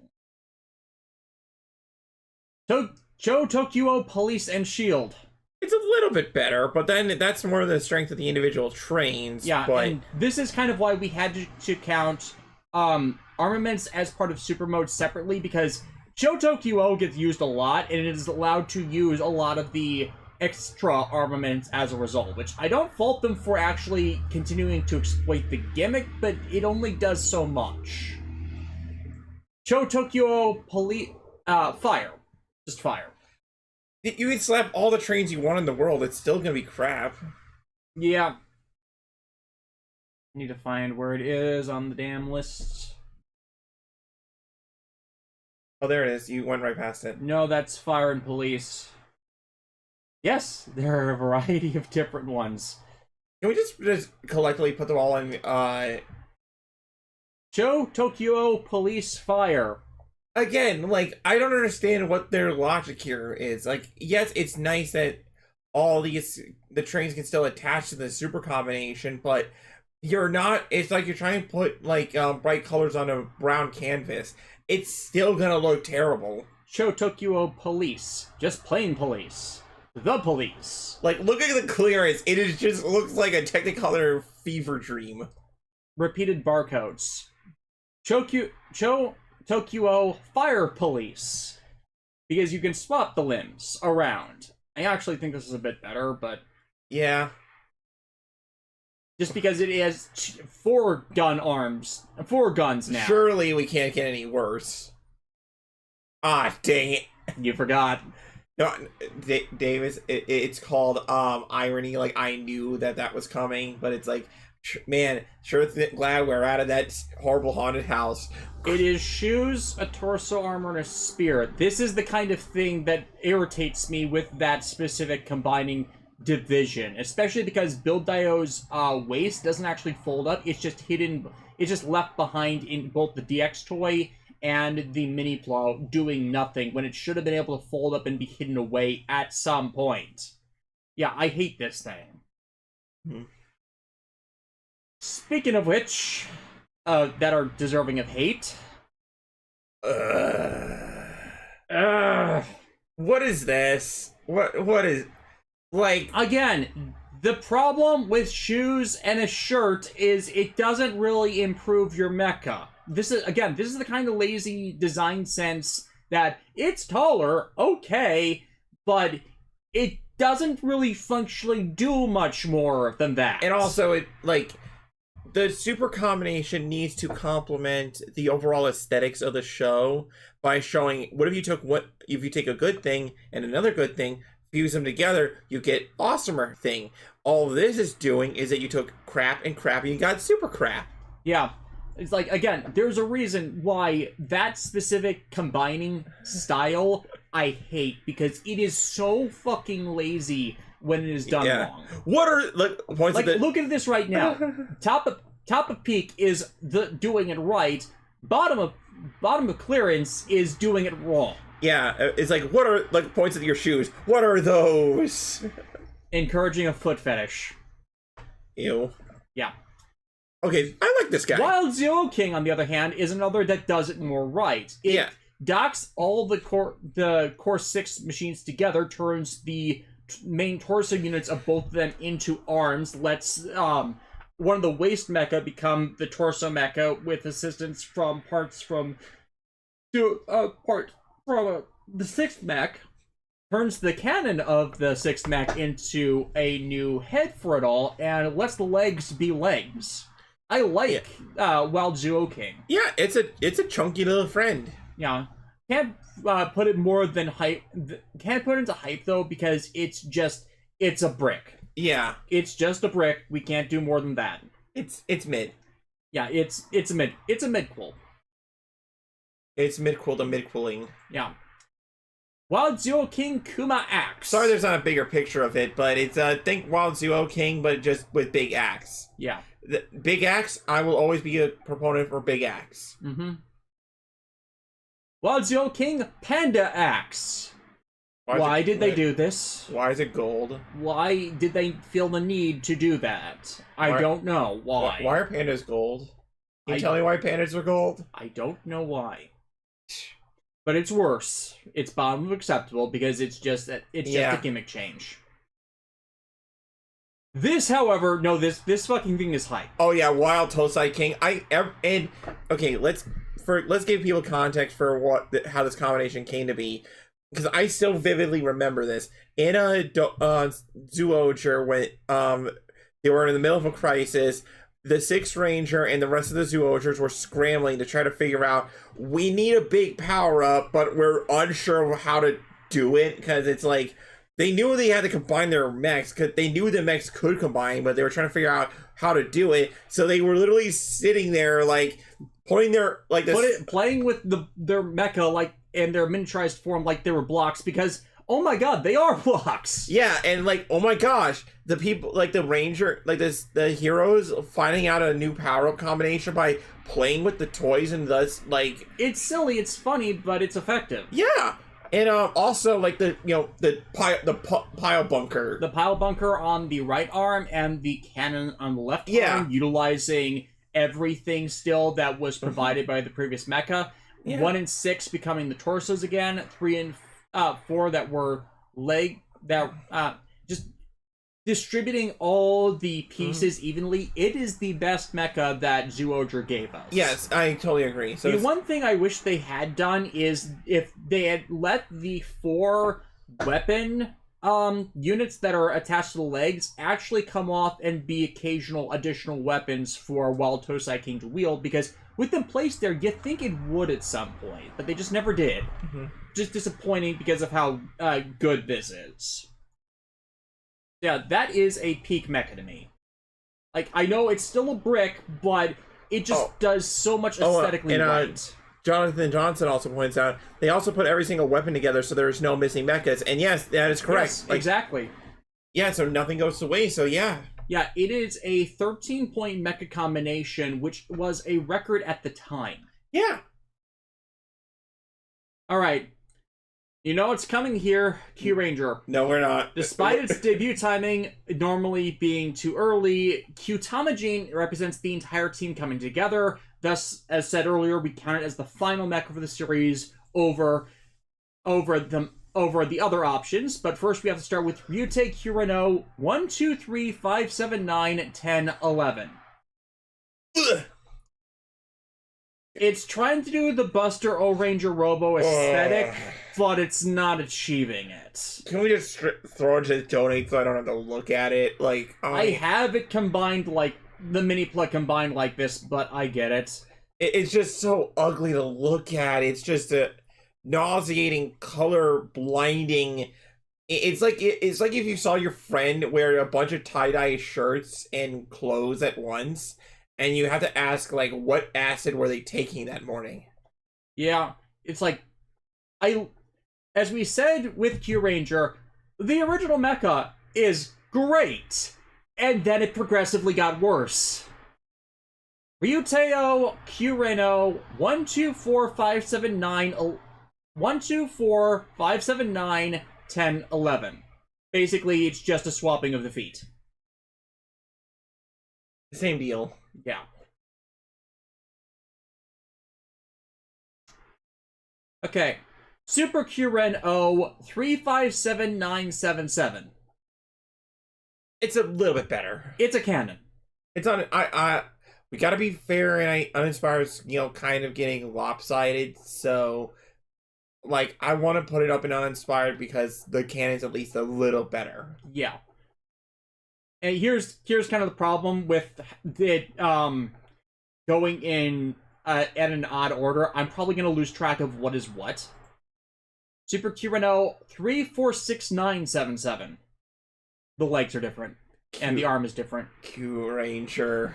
Cho ToQger Police and Shield. It's a little bit better, but then that's more of the strength of the individual trains. Yeah, but... and this is kind of why we had to count armaments as part of super mode separately, because Cho ToQger gets used a lot, and it is allowed to use a lot of the extra armaments as a result, which I don't fault them for actually continuing to exploit the gimmick, but it only does so much. Cho ToQger Police... fire. Just fire. You can slap all the trains you want in the world, it's still gonna be crap. Yeah. Need to find where it is on the damn list. Oh, there it is. You went right past it. No, that's fire and police. Yes, there are a variety of different ones. Can we just collectively put them all in, Cho ToQger Police Fire. Again, like, I don't understand what their logic here is. Like, yes, it's nice that the trains can still attach to the super combination, but it's like you're trying to put, like, bright colors on a brown canvas. It's still gonna look terrible. Cho ToQger Police. Just plain police. The police. Like, look at the clearance. Just looks like a Technicolor fever dream. Repeated barcodes. Cho ToQger Fire Police, because you can swap the limbs around. I actually think this is a bit better, but... Yeah. Just because it has 4 guns now. Surely we can't get any worse. Ah, dang it. You forgot. No, Davis, it's called irony. Like, I knew that was coming, but it's like, man, glad we're out of that horrible haunted house. It is shoes, a torso armor, and a spear. This is the kind of thing that irritates me with that specific combining division, especially because Build Dio's waist doesn't actually fold up. It's just hidden. It's just left behind in both the DX toy and the mini plow, doing nothing when it should have been able to fold up and be hidden away at some point. Yeah, I hate this thing. Speaking of which, that are deserving of hate. What is this? What is... Like... Again, the problem with shoes and a shirt is it doesn't really improve your mecha. This is the kind of lazy design sense that it's taller, okay, but it doesn't really functionally do much more than that. And also, it, like... The super combination needs to complement the overall aesthetics of the show, by showing what if you take a good thing and another good thing, fuse them together, you get awesomer thing. All this is doing is that you took crap and you got super crap. Yeah. It's like, again, there's a reason why that specific combining style I hate, because it is so fucking lazy when it is done wrong. What are points like, look at this right now. Top of peak is doing it right. Bottom of clearance is doing it wrong. Yeah, it's like, what are points of your shoes? What are those? Encouraging a foot fetish. Ew. Yeah. Okay, I like this guy. Wild Zyuohger, on the other hand, is another that does it more right. It docks all the core 6 machines together, turns the main torso units of both of them into arms, lets one of the waist mecha become the torso mecha with assistance from parts from the 6th mech, turns the cannon of the 6th mech into a new head for it all, and lets the legs be legs. I like Wild Zyuohger. Yeah, it's a chunky little friend. Yeah. Can't put it more than hype. Can't put it into hype though, because it's a brick. Yeah. It's just a brick. We can't do more than that. It's mid. Yeah, it's a mid-quill. It's mid-quill to mid-quilling. Yeah. Wild Zyuohger Kuma Axe. Sorry there's not a bigger picture of it, but it's think Wild Zyuohger, but just with big axe. Yeah. The big axe, I will always be a proponent for big axe. Mm-hmm. Wild Zyuohger Panda Axe. Why did they do this? Why is it gold? Why did they feel the need to do that? I don't know why. Why are pandas gold? Can you tell me why pandas are gold? I don't know why. But it's worse. It's bottom of acceptable because it's just a gimmick change. This, however, no, this fucking thing is hype. Oh yeah, Wild Tosai King. Okay, let's give people context for how this combination came to be, because I still vividly remember this in a Zyuohger when they were in the middle of a crisis. The 6th Ranger and the rest of the Zyuohgers were scrambling to try to figure out, we need a big power up, but we're unsure of how to do it, because it's like they knew they had to combine their mechs, because they knew the mechs could combine, but they were trying to figure out how to do it. So they were literally sitting there, like putting their playing with their mecha in their miniaturized form like they were blocks, because oh my god, they are blocks. Yeah, and oh my gosh, the people the Ranger, the heroes finding out a new power up combination by playing with the toys, and thus it's silly, it's funny, but it's effective. Yeah. And also the pile bunker. The pile bunker on the right arm and the cannon on the left arm, utilizing everything still that was provided by the previous mecha. Yeah. 1 and 6 becoming the torsos again. 3 and 4 that were just distributing all the pieces evenly. It is the best mecha that Zyuohger gave us. Yes, I totally agree. So the one thing I wish they had done is if they had let the 4 weapon units that are attached to the legs actually come off and be occasional additional weapons for Wild Tosai King to wield, because with them placed there, you think it would at some point, but they just never did. Mm-hmm. Just disappointing because of how good this is. Yeah, that is a peak mecha to me. I know it's still a brick, but it just does so much aesthetically right. Jonathan Johnson also points out, they also put every single weapon together so there's no missing mechas. And yes, that is correct. Yes, exactly. Yeah, so nothing goes to waste, so yeah. Yeah, it is a 13-point mecha combination, which was a record at the time. Yeah. Alright. You know what's coming here, Kyuranger. No, we're not. Despite its debut timing normally being too early, Kyuranger represents the entire team coming together. Thus, as said earlier, we count it as the final mecha for the series over the other options. But first, we have to start with Ryutei Kurano 1, 2, 3, 5, 7, 9, 10, 11. Ugh. It's trying to do the Buster O-Ranger Robo aesthetic, but it's not achieving it. Can we just throw it to donate so I don't have to look at it? I have it combined the mini plug combined like this, but I get it. It's just so ugly to look at. It's just nauseating, color blinding. It's like if you saw your friend wear a bunch of tie-dye shirts and clothes at once, and you have to ask, like, what acid were they taking that morning? Yeah, it's like, as we said with Kyuranger, the original mecha is great, and then it progressively got worse. Ryuteo Kyureno 124, 10, 11. Basically, it's just a swapping of the feet. Same deal. Yeah. Okay. Super Kyuren O 357977. It's a little bit better. It's a canon. It's on. We gotta be fair, and Uninspired's, kind of getting lopsided. So, like, I want to put it up in Uninspired because the canon's at least a little better. Yeah. And here's kind of the problem with it going in at an odd order. I'm probably gonna lose track of what is what. Super Kyureno 346977. The legs are different, and the arm is different. Kyuranger.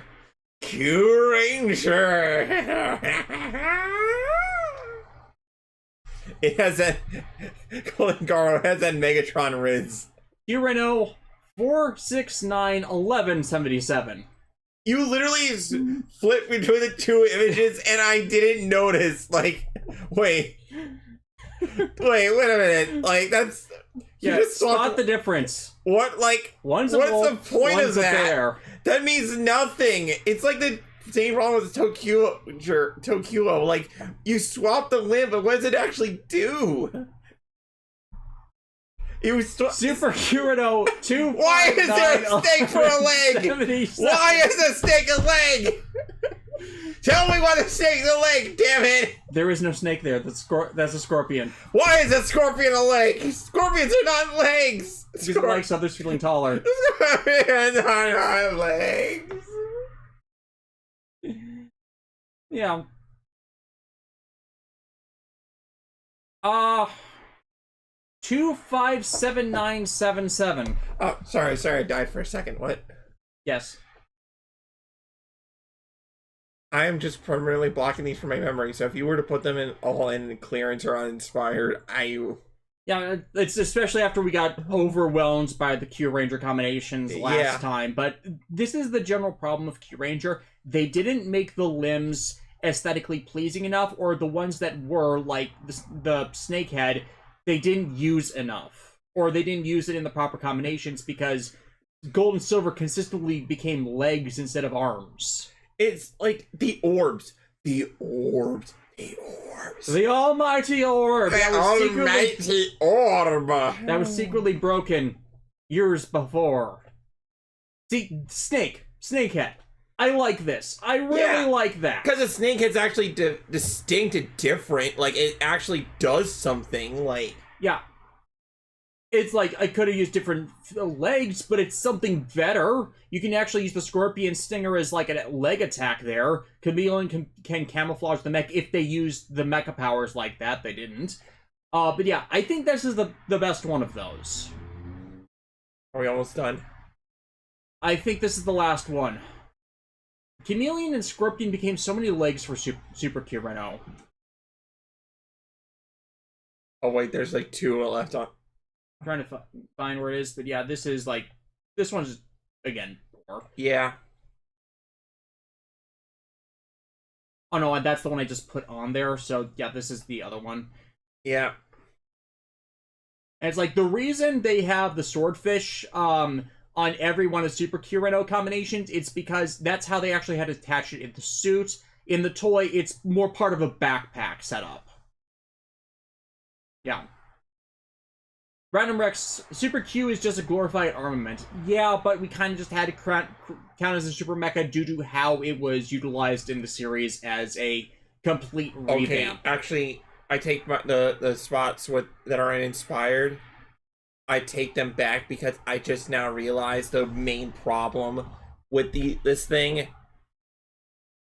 It has that. Golden Garo has that Megatron Riz. Kyureno 4691177. You literally flipped between the two images, and I didn't notice. Like, wait a minute. Like, that's. Yeah, just spot the difference. What, like, what's the point of that? That means nothing. It's like the same problem with ToQger. Like, you swap the limb, but what does it actually do? It was Super Kyureno 2. Why is there a snake for a leg? Why is a snake a leg? Tell me why the snake's a leg, damn it! There is no snake there. That's a scorpion. Why is a scorpion a leg? Scorpions are not legs! Because it likes others feeling taller. Scorpions are not legs. Yeah. 257977. Oh, sorry, I died for a second. What? Yes. I am just permanently blocking these from my memory, so if you were to put them in all in clearance or uninspired, Yeah, it's especially after we got overwhelmed by the Kyuranger combinations last time, but this is the general problem with Kyuranger. They didn't make the limbs aesthetically pleasing enough, or the ones that were, like the snake head, they didn't use enough. Or they didn't use it in the proper combinations because gold and silver consistently became legs instead of arms. It's like the orbs. The almighty orb. That was secretly broken years before. See, snakehead. I like this. I really like that. Because the snakehead's actually distinct and different. Like, it actually does something. Like, yeah. It's like, I could have used different legs, but it's something better. You can actually use the Scorpion Stinger as like a leg attack there. Chameleon can camouflage the mech if they used the mecha powers like that. They didn't. But yeah, I think this is the best one of those. Are we almost done? I think this is the last one. Chameleon and Scorpion became so many legs for Super Kyureno. Oh wait, there's like two left on. I'm trying to find where it is, but yeah, this is like, this one's, again, poor. Yeah. Oh no, that's the one I just put on there, so yeah, this is the other one. Yeah. And it's like, the reason they have the swordfish, on every one of Super Kyureno combinations, it's because that's how they actually had to attach it in the suit. In the toy, it's more part of a backpack setup. Yeah. Random Rex, Super Q is just a glorified armament. Yeah, but we kind of just had to count as a Super Mecha due to how it was utilized in the series as a complete revamp. Okay, actually, I take the spots that are uninspired. I take them back because I just now realized the main problem with this thing.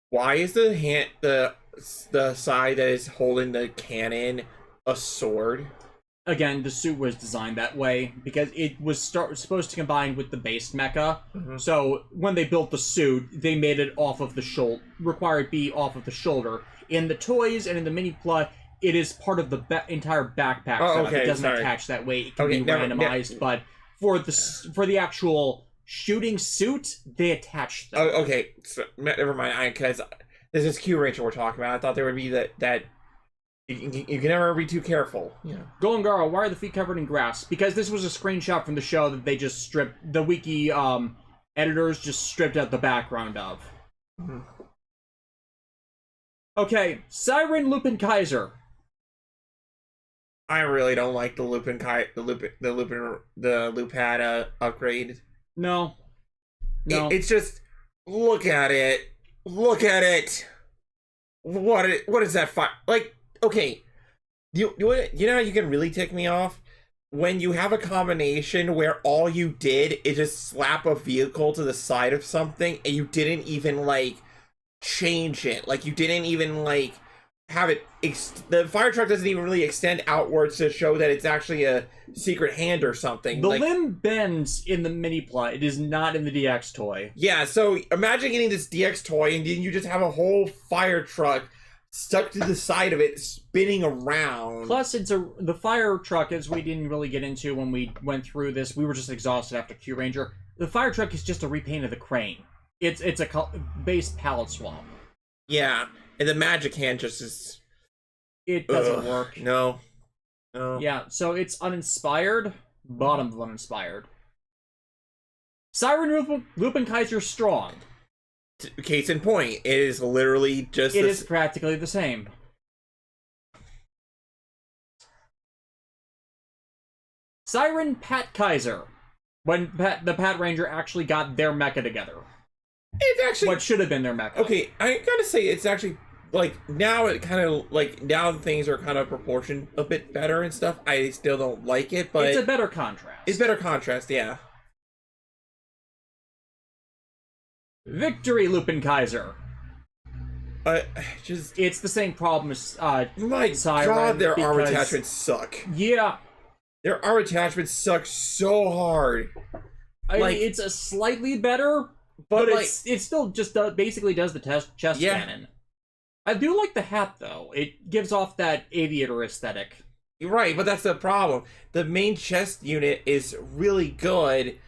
Why is the side that is holding the cannon a sword. Again, the suit was designed that way because it was supposed to combine with the base mecha. So when they built the suit, they made it off of the shoulder, required be off of the shoulder. In the toys and in the mini plot, it is part of the entire backpack setup. It doesn't attach that way. It can be randomized, but for the actual shooting suit, they attached them. Okay, so, never mind. Because this is Kyuranger we're talking about. I thought there would be that. You can never be too careful. Yeah. Go-onger, why are the feet covered in grass? Because this was a screenshot from the show that they just stripped. The wiki editors just stripped out the background of. Okay, Siren Lupin-Kaiser. I really don't like the LuPat upgrade. No. It's just look at it. Look at it. What is that fire? Like, okay, you know how you can really tick me off? When you have a combination where all you did is just slap a vehicle to the side of something and you didn't even, like, change it. Like, you didn't even, like, have it... the fire truck doesn't even really extend outwards to show that it's actually a secret hand or something. The limb bends in the mini plot. It is not in the DX toy. Yeah, so imagine getting this DX toy and then you just have a whole fire truck stuck to the side of it, spinning around. Plus, the fire truck, as we didn't really get into when we went through this, we were just exhausted after Kyuranger. The fire truck is just a repaint of the crane. It's a base palette swap. Yeah, and the magic hand just is... It doesn't work. No. Yeah, so it's uninspired, bottom of uninspired. Siren Lupin-Kaiser strong. Case in point, it is literally just... It is practically the same. Siren Pat Kaiser. When the Pat Ranger actually got their mecha together. It's actually... what should have been their mecha. Okay, I gotta say, it's actually... like, now it kind of... like, now things are kind of proportioned a bit better and stuff. I still don't like it, but... it's a better contrast. It's better contrast, yeah. Victory Lupin-Kaiser. Just... it's the same problem as my Siren, god, their arm attachments suck. Yeah. Their arm attachments suck so hard. I mean, it's a slightly better, but like, it still just basically does the chest cannon. I do like the hat, though. It gives off that aviator aesthetic. You're right, but that's the problem. The main chest unit is really good,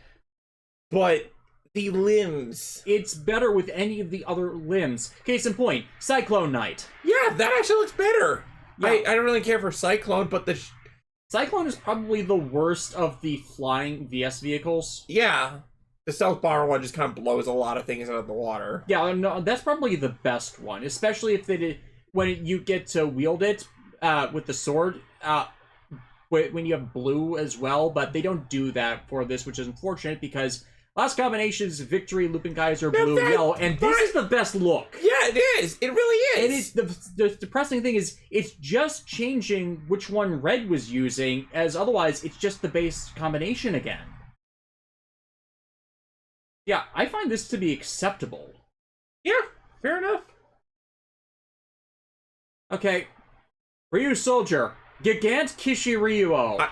but the limbs... it's better with any of the other limbs. Case in point, Cyclone Knight. Yeah, that actually looks better. Yeah. I don't really care for Cyclone, but the... Cyclone is probably the worst of the flying VS vehicles. Yeah. The Stealth Bomber one just kind of blows a lot of things out of the water. Yeah, no, that's probably the best one, especially if they did... when you get to wield it with the sword, when you have blue as well, but they don't do that for this, which is unfortunate because last combination is Victory, Lupin-Kaiser, blue, yellow, and this is the best look. Yeah, it is. It really is. And the depressing thing is, it's just changing which one Red was using, as otherwise it's just the base combination again. Yeah, I find this to be acceptable. Yeah, fair enough. Okay, Ryu Soldier, Gigant Kishi Ryuo.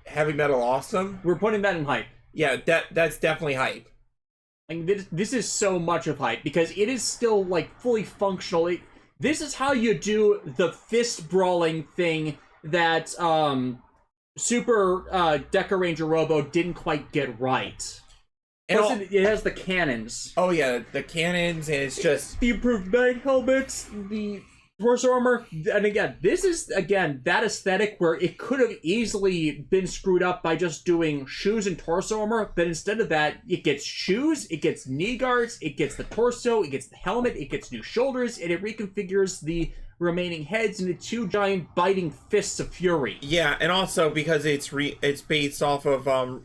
Heavy Metal Awesome? We're putting that in hype. Yeah, that's definitely hype. Like, this is so much of hype, because it is still, like, fully functional. This is how you do the fist-brawling thing that, Super Deca Ranger Robo didn't quite get right. And it has the cannons. Oh yeah, the cannons, and it's just... the improved mag helmets, the torso armor, and again, this is, again, that aesthetic where it could have easily been screwed up by just doing shoes and torso armor, but instead of that, it gets shoes, it gets knee guards, it gets the torso, it gets the helmet, it gets new shoulders, and it reconfigures the remaining heads into two giant biting fists of fury. Yeah, and also because it's based off of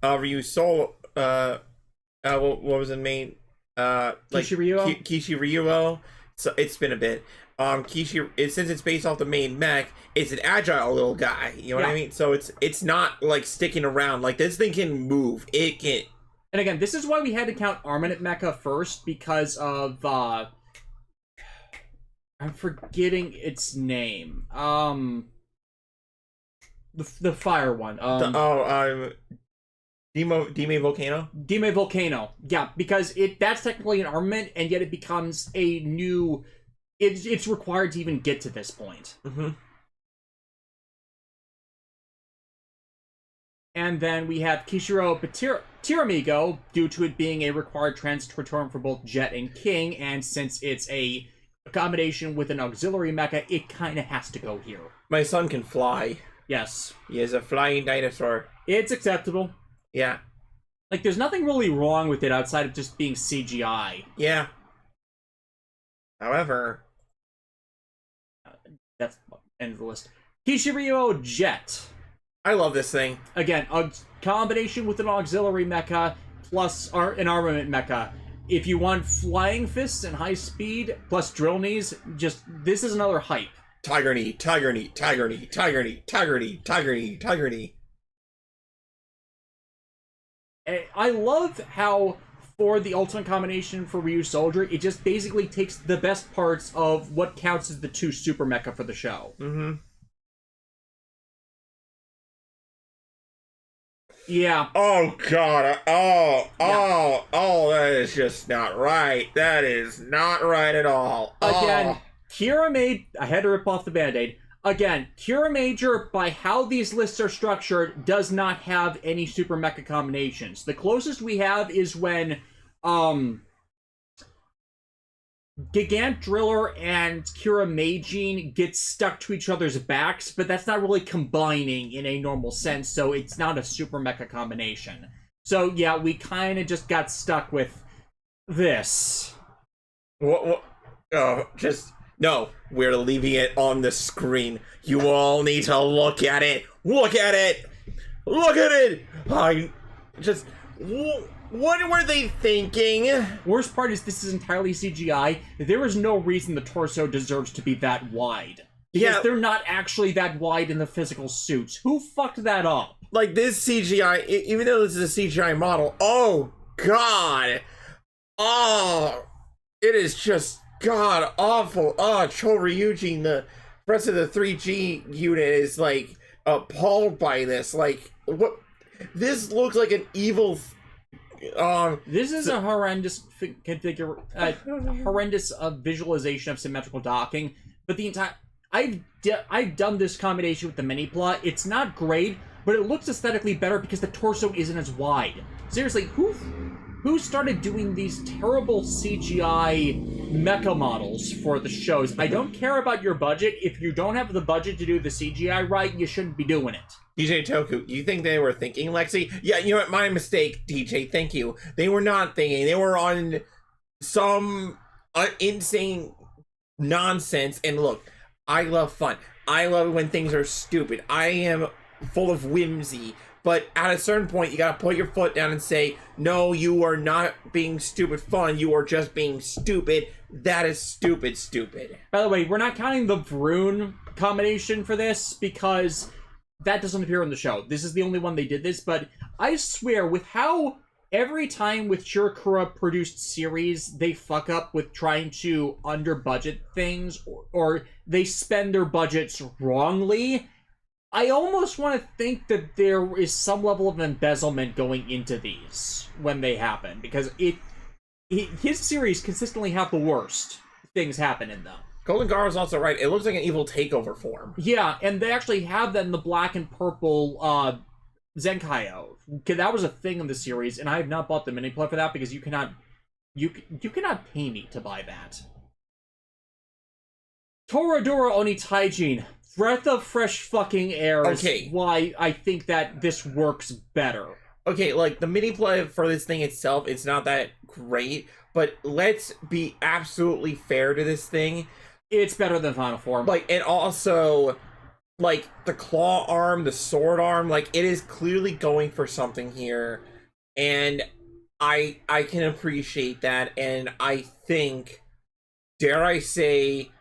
Ryu Soul. What was the main? Kishi Ryuo? Kishi Ryuo. So it's been a bit. Since it's based off the main mech, it's an agile little guy. You know what I mean? So it's not like sticking around. Like, this thing can move. It can. And again, this is why we had to count Armament Mecha first, because of I'm forgetting its name. the fire one. Dime Volcano? Dime Volcano. Yeah, because that's technically an armament, and yet it becomes a new... It's required to even get to this point. Mm-hmm. And then we have Kishiro Tiramigo, due to it being a required transitory term for both Jet and King, and since it's a combination with an auxiliary mecha, it kind of has to go here. My son can fly. Yes. He is a flying dinosaur. It's acceptable. Yeah. Like, there's nothing really wrong with it outside of just being CGI. Yeah. However... that's the end of the list. Kishiryo Jet. I love this thing. Again, a combination with an auxiliary mecha plus an armament mecha. If you want flying fists and high speed plus drill knees, this is another hype. Tiger knee, tiger knee, tiger knee, tiger knee, tiger knee, tiger knee, tiger knee. I love how for the ultimate combination for Ryu Soldier, it just basically takes the best parts of what counts as the two super mecha for the show. Mm-hmm. Yeah. Oh god. That is just not right. That is not right at all. Again, I had to rip off the band-aid. Again, Kyuranger, by how these lists are structured, does not have any super mecha combinations. The closest we have is when Gigant Driller and Kyurameijin get stuck to each other's backs, but that's not really combining in a normal sense, so it's not a super mecha combination. So yeah, we kind of just got stuck with this. What? Oh, no, we're leaving it on the screen. You all need to look at it. Look at it. Look at it. What were they thinking? Worst part is this is entirely CGI. There is no reason the torso deserves to be that wide. Because they're not actually that wide in the physical suits. Who fucked that up? Like, this CGI, even though this is a CGI model, oh, God. Oh, it is just, God, awful. Oh, Choryujin, the rest of the 3G unit is, like, appalled by this. Like, what? This looks like an evil... this is a horrendous horrendous visualization of symmetrical docking, but the entire... I've done this combination with the mini plot. It's not great, but it looks aesthetically better because the torso isn't as wide. Seriously, who started doing these terrible CGI mecha models for the shows? I don't care about your budget. If you don't have the budget to do the CGI right, you shouldn't be doing it. DJ Toku, you think they were thinking, Lexi? Yeah, you know what? My mistake, DJ. Thank you. They were not thinking. They were on some insane nonsense. And look, I love fun. I love it when things are stupid. I am full of whimsy. But at a certain point, you gotta put your foot down and say, no, you are not being stupid fun. You are just being stupid. That is stupid. By the way, we're not counting the Vroon combination for this because that doesn't appear in the show. This is the only one they did this, but I swear, with how every time with Shirakura produced series, they fuck up with trying to under-budget things, or they spend their budgets wrongly, I almost want to think that there is some level of embezzlement going into these when they happen, because his series consistently have the worst things happen in them. Golden Garo is also right. It looks like an evil takeover form. Yeah, and they actually have that in the black and purple Zenkaiyo. That was a thing in the series, and I have not bought the mini play for that because you cannot pay me to buy that. Toradora Oni Taijin. Breath of fresh fucking air is why I think that this works better. Okay, like, the mini play for this thing itself, it's not that great, but let's be absolutely fair to this thing. It's better than Final Form. Like, and also, like, the claw arm, the sword arm, like, it is clearly going for something here, and I can appreciate that, and I think, dare I say,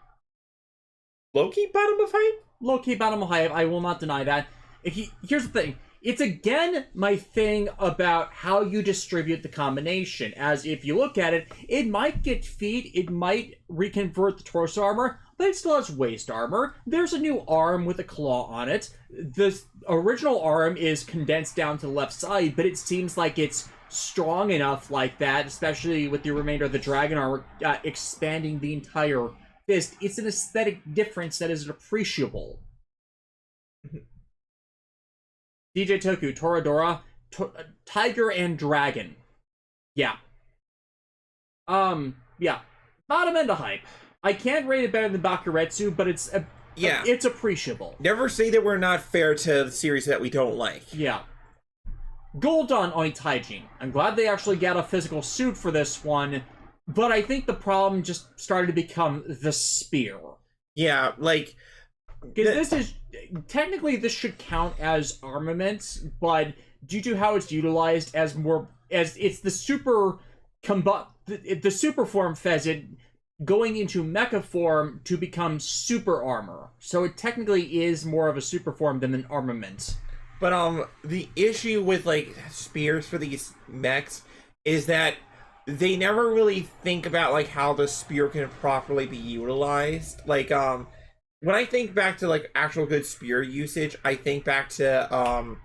low-key bottom of hype? Low-key bottom of hype, I will not deny that. Here's the thing. It's again my thing about how you distribute the combination, as if you look at it, it might get feet, it might reconvert the torso armor, but it still has waist armor. There's a new arm with a claw on it. The original arm is condensed down to the left side, but it seems like it's strong enough like that, especially with the remainder of the dragon armor expanding the entire fist. It's an aesthetic difference that is appreciable. DJ Toku, Toradora, Tiger and Dragon. Yeah. Yeah. Bottom end of hype. I can't rate it better than Bakuretsu, but it's appreciable. Never say that we're not fair to the series that we don't like. Yeah. Goldan Onitaijin. I'm glad they actually got a physical suit for this one, but I think the problem just started to become the spear. Yeah, like... Because this is... Technically, this should count as armaments, but due to how it's utilized as more... As it's the super... The super form pheasant going into mecha form to become super armor. So it technically is more of a super form than an armament. But the issue with like spears for these mechs is that they never really think about like how the spear can properly be utilized. Like when I think back to like actual good spear usage, I think back to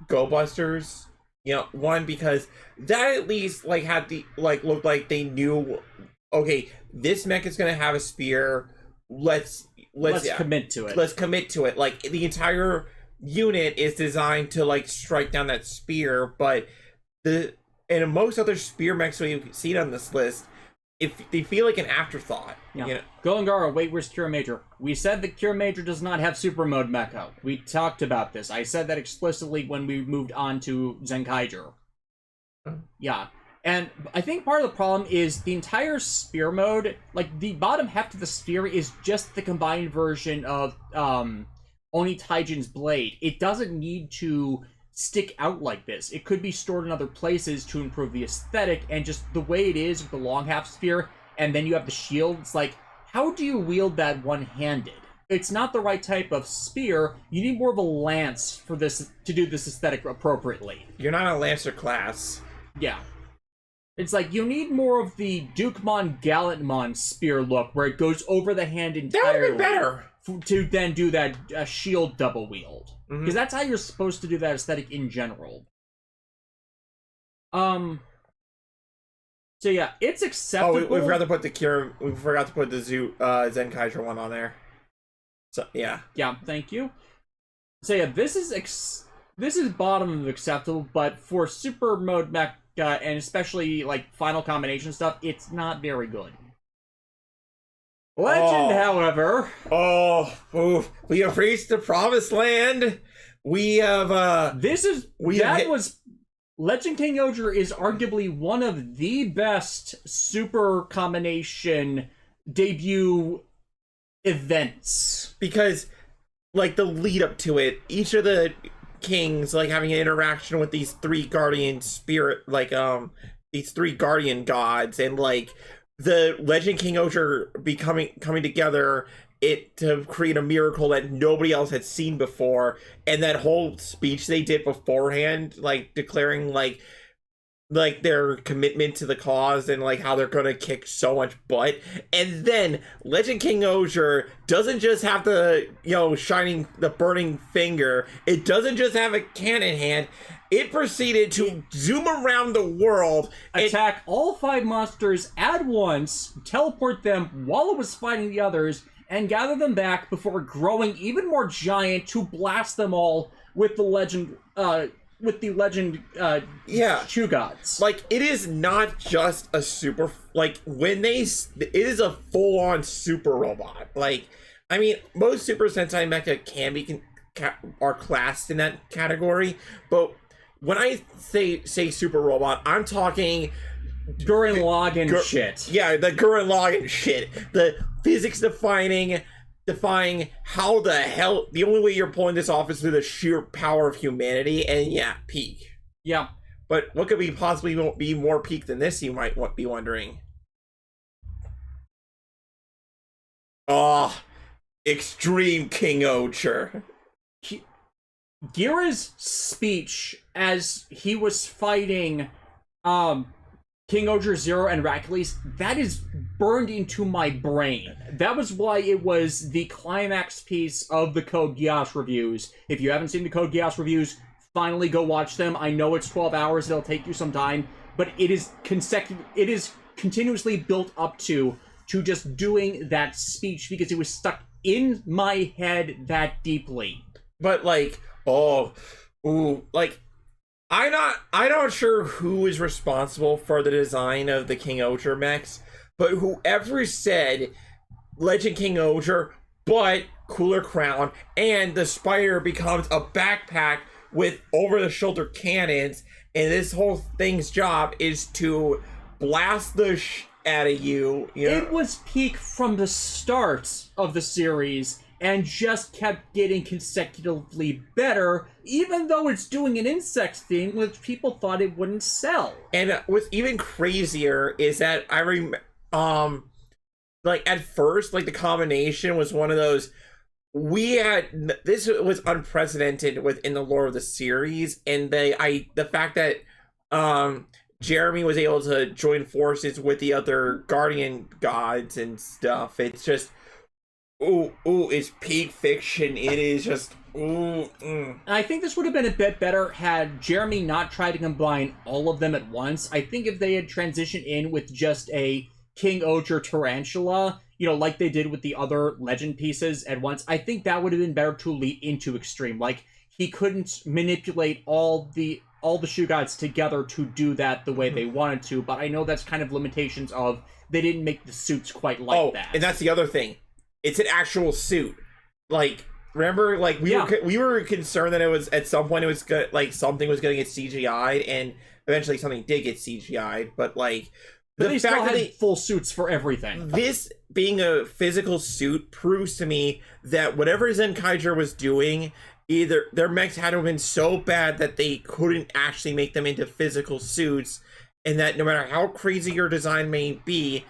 Gobusters. You know, one, because that at least like had the like looked like they knew, okay, this mech is gonna have a spear. Let's commit to it. Let's commit to it. Like the entire unit is designed to like strike down that spear, but and most other spear mechs we've seen on this list, if they feel like an afterthought. Yeah. You know? Golengara, wait, where's Kyuranger? We said that Kyuranger does not have super mode mecha. We talked about this. I said that explicitly when we moved on to Zyuohger. Yeah. And I think part of the problem is the entire spear mode, like the bottom half of the spear is just the combined version of Onitaijin's blade. It doesn't need to stick out like this. It could be stored in other places to improve the aesthetic, and just the way it is with the long half spear, and then you have the shield, it's like, how do you wield that one-handed? It's not the right type of spear. You need more of a lance for this to do this aesthetic appropriately. You're not a lancer class. Yeah. It's like, you need more of the Dukemon Gallantmon spear look, where it goes over the hand entirely. That would have been better. To then do that shield double wield. Because that's how you're supposed to do that aesthetic in general. So yeah, it's acceptable. Oh, we forgot to put the we forgot to put the Zenkaiser one on there. So yeah. Yeah, thank you. So yeah, this is bottom of acceptable, but for super mode mecha and especially like final combination stuff, it's not very good. Legend, however. We have reached the promised land. We have Legend King-Ohger is arguably one of the best super combination debut events. Because like the lead up to it, each of the kings like having an interaction with these three guardian spirit, like these three guardian gods, and like the Legend King-Ohger coming together to create a miracle that nobody else had seen before, and that whole speech they did beforehand, like declaring like their commitment to the cause and like how they're gonna kick so much butt. And then Legend King-Ohger doesn't just have the shining the burning finger, it doesn't just have a cannon hand, it proceeded to zoom around the world, attack all 5 monsters at once, teleport them while it was fighting the others, and gather them back before growing even more giant to blast them all with the legend Chu gods. Like, it is not just a super, like, it is a full-on super robot. Like, I mean, most Super Sentai mecha are classed in that category, but when I say super robot, I'm talking Gurren Lagann shit. Yeah, the Gurren Lagann shit. The physics defying how the hell the only way you're pulling this off is through the sheer power of humanity, and yeah, peak. Yeah. But what could possibly be more peak than this, you might be wondering? Extreme King-Ohger. Gira's speech as he was fighting King-Ohger Zero and Hercules, that is burned into my brain. That was why it was the climax piece of the Code Geass reviews. If you haven't seen the Code Geass reviews, finally go watch them. I know it's 12 hours, it'll take you some time, but it is continuously built up to just doing that speech because it was stuck in my head that deeply. But like, like, I'm not sure who is responsible for the design of the King-Ohger mechs, but whoever said Legend King-Ohger, but cooler crown, and the spider becomes a backpack with over-the-shoulder cannons, and this whole thing's job is to blast the out of you. You know? It was peak from the start of the series, and just kept getting consecutively better, even though it's doing an insect thing, which people thought it wouldn't sell. And what's even crazier is that like at first, like the combination was one of those. This was unprecedented within the lore of the series, and the fact that Jeremy was able to join forces with the other guardian gods and stuff. It's just. It's peak fiction. It is just, I think this would have been a bit better had Jeremy not tried to combine all of them at once. I think if they had transitioned in with just a King-Ohger tarantula, like they did with the other legend pieces at once, I think that would have been better to lead into Extreme. Like, he couldn't manipulate all the shoe gods together to do that the way they wanted to, but I know that's kind of limitations of they didn't make the suits quite like that. And that's the other thing. It's an actual suit. Like, remember, like we were concerned that it was at some point it was like something was going to get CGI'd, and eventually something did get CGI'd. But like, they still had full suits for everything. This being a physical suit proves to me that whatever Zyuohger was doing, either their mechs had to have been so bad that they couldn't actually make them into physical suits, and that no matter how crazy your design may be,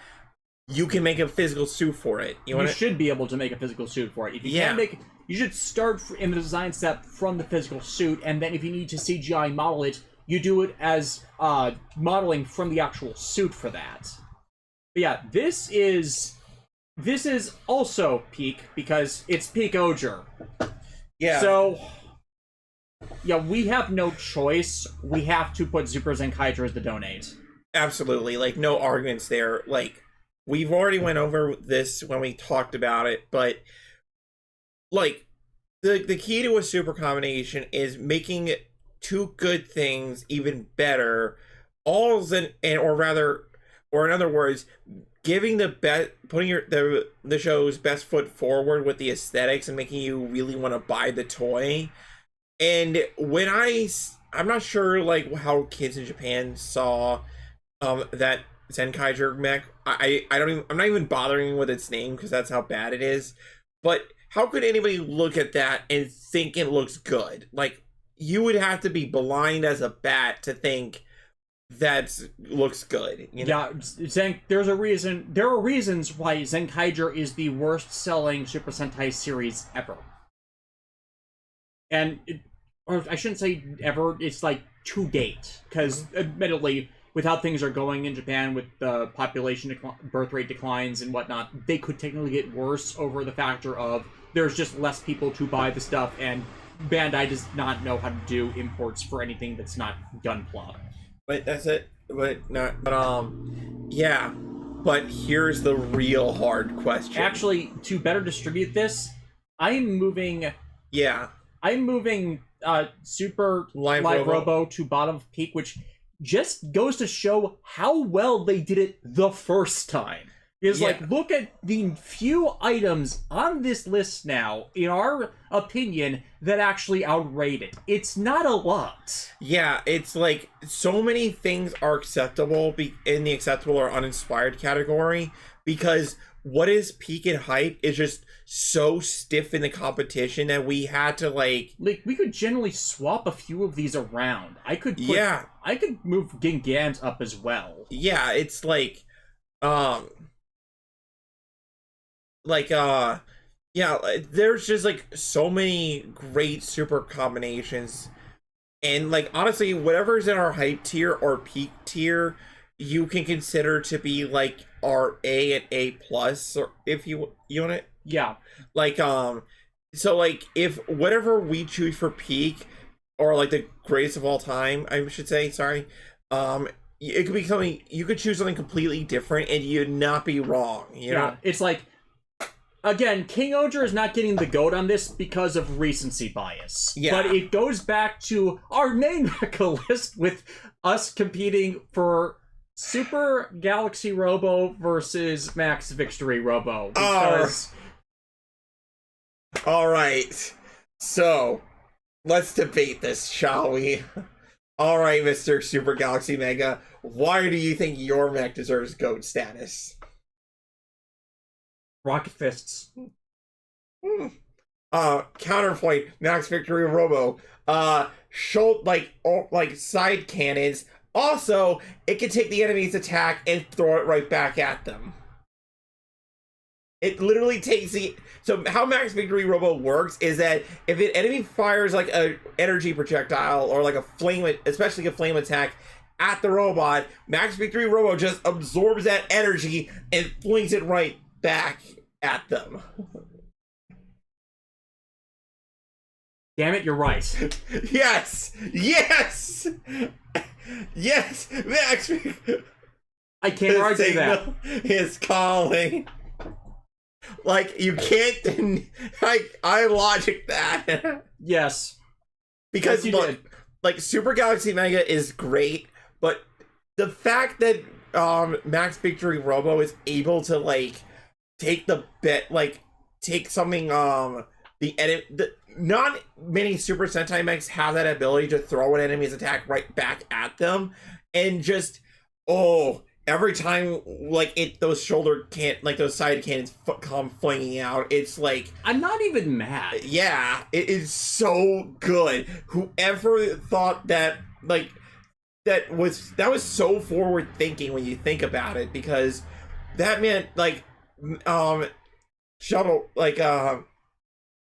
you can make a physical suit for it. You should be able to make a physical suit for it. If you can't you should start in the design step from the physical suit, and then if you need to CGI model it, you do it as modeling from the actual suit for that. But yeah, this is also peak because it's peak Ohger. Yeah. So yeah, we have no choice. We have to put Super Zyuohger as the donate. Absolutely, like no arguments there. Like, we've already went over this when we talked about it, but like the key to a super combination is making two good things even better. Or in other words, giving the best, putting the show's best foot forward with the aesthetics and making you really want to buy the toy. And when I'm not sure like how kids in Japan saw that Zyuohger mech. I'm not even bothering with its name because that's how bad it is. But how could anybody look at that and think it looks good? Like, you would have to be blind as a bat to think that looks good. Yeah, there are reasons why Zyuohger is the worst selling Super Sentai series ever. And or I shouldn't say ever, it's like to date, because admittedly, with how things are going in Japan with the population birth rate declines and whatnot, they could technically get worse over the factor of there's just less people to buy the stuff, and Bandai does not know how to do imports for anything that's not Gunpla. But that's it. Yeah. But here's the real hard question. Actually, to better distribute this, I'm moving Super Live Robo to bottom of peak, which just goes to show how well they did it the first time. Like, look at the few items on this list now, in our opinion, that actually outrate it. It's not a lot. Yeah, it's like, so many things are acceptable in the acceptable or uninspired category, because what is peak and hype is just so stiff in the competition that we had to like we could generally swap a few of these around. I could move Gingant up as well. Yeah, it's like there's just like so many great super combinations, and like honestly, whatever's in our hype tier or peak tier you can consider to be like our A and A plus, or if you want it. Yeah. Like so like if whatever we choose for peak, or like the greatest of all time, I should say, sorry, it could be something, you could choose something completely different and you'd not be wrong, you know? It's like, again, King-Ohger is not getting the GOAT on this because of recency bias. Yeah. But it goes back to our main mecha list with us competing for Super Galaxy Robo versus Max Victory Robo. Because... All right. So, let's debate this, shall we? All right, Mr. Super Galaxy Mega, why do you think your mech deserves GOAT status? Rocket Fists. Counterpoint, Max Victory Robo. Like side cannons. Also, it can take the enemy's attack and throw it right back at them. It literally takes the... So how Max Victory Robo works is that if an enemy fires like a energy projectile or like a flame, especially a flame attack at the robot, Max Victory Robo just absorbs that energy and flings it right back at them. Damn it, you're right. Yes! Yes! Yes! Max I can't argue that. Is calling. Like, you can't... I logic that. Yes. Because, yes, look, like, Super Galaxy Mega is great, but the fact that Max Victory Robo is able to, like, take the bet, like, take something, not many Super Sentai mechs have that ability to throw an enemy's attack right back at them, and just, every time, like, those those side cannons come flinging out, it's like... I'm not even mad. Yeah, it is so good. Whoever thought that, like, that was so forward thinking when you think about it, because that meant, like,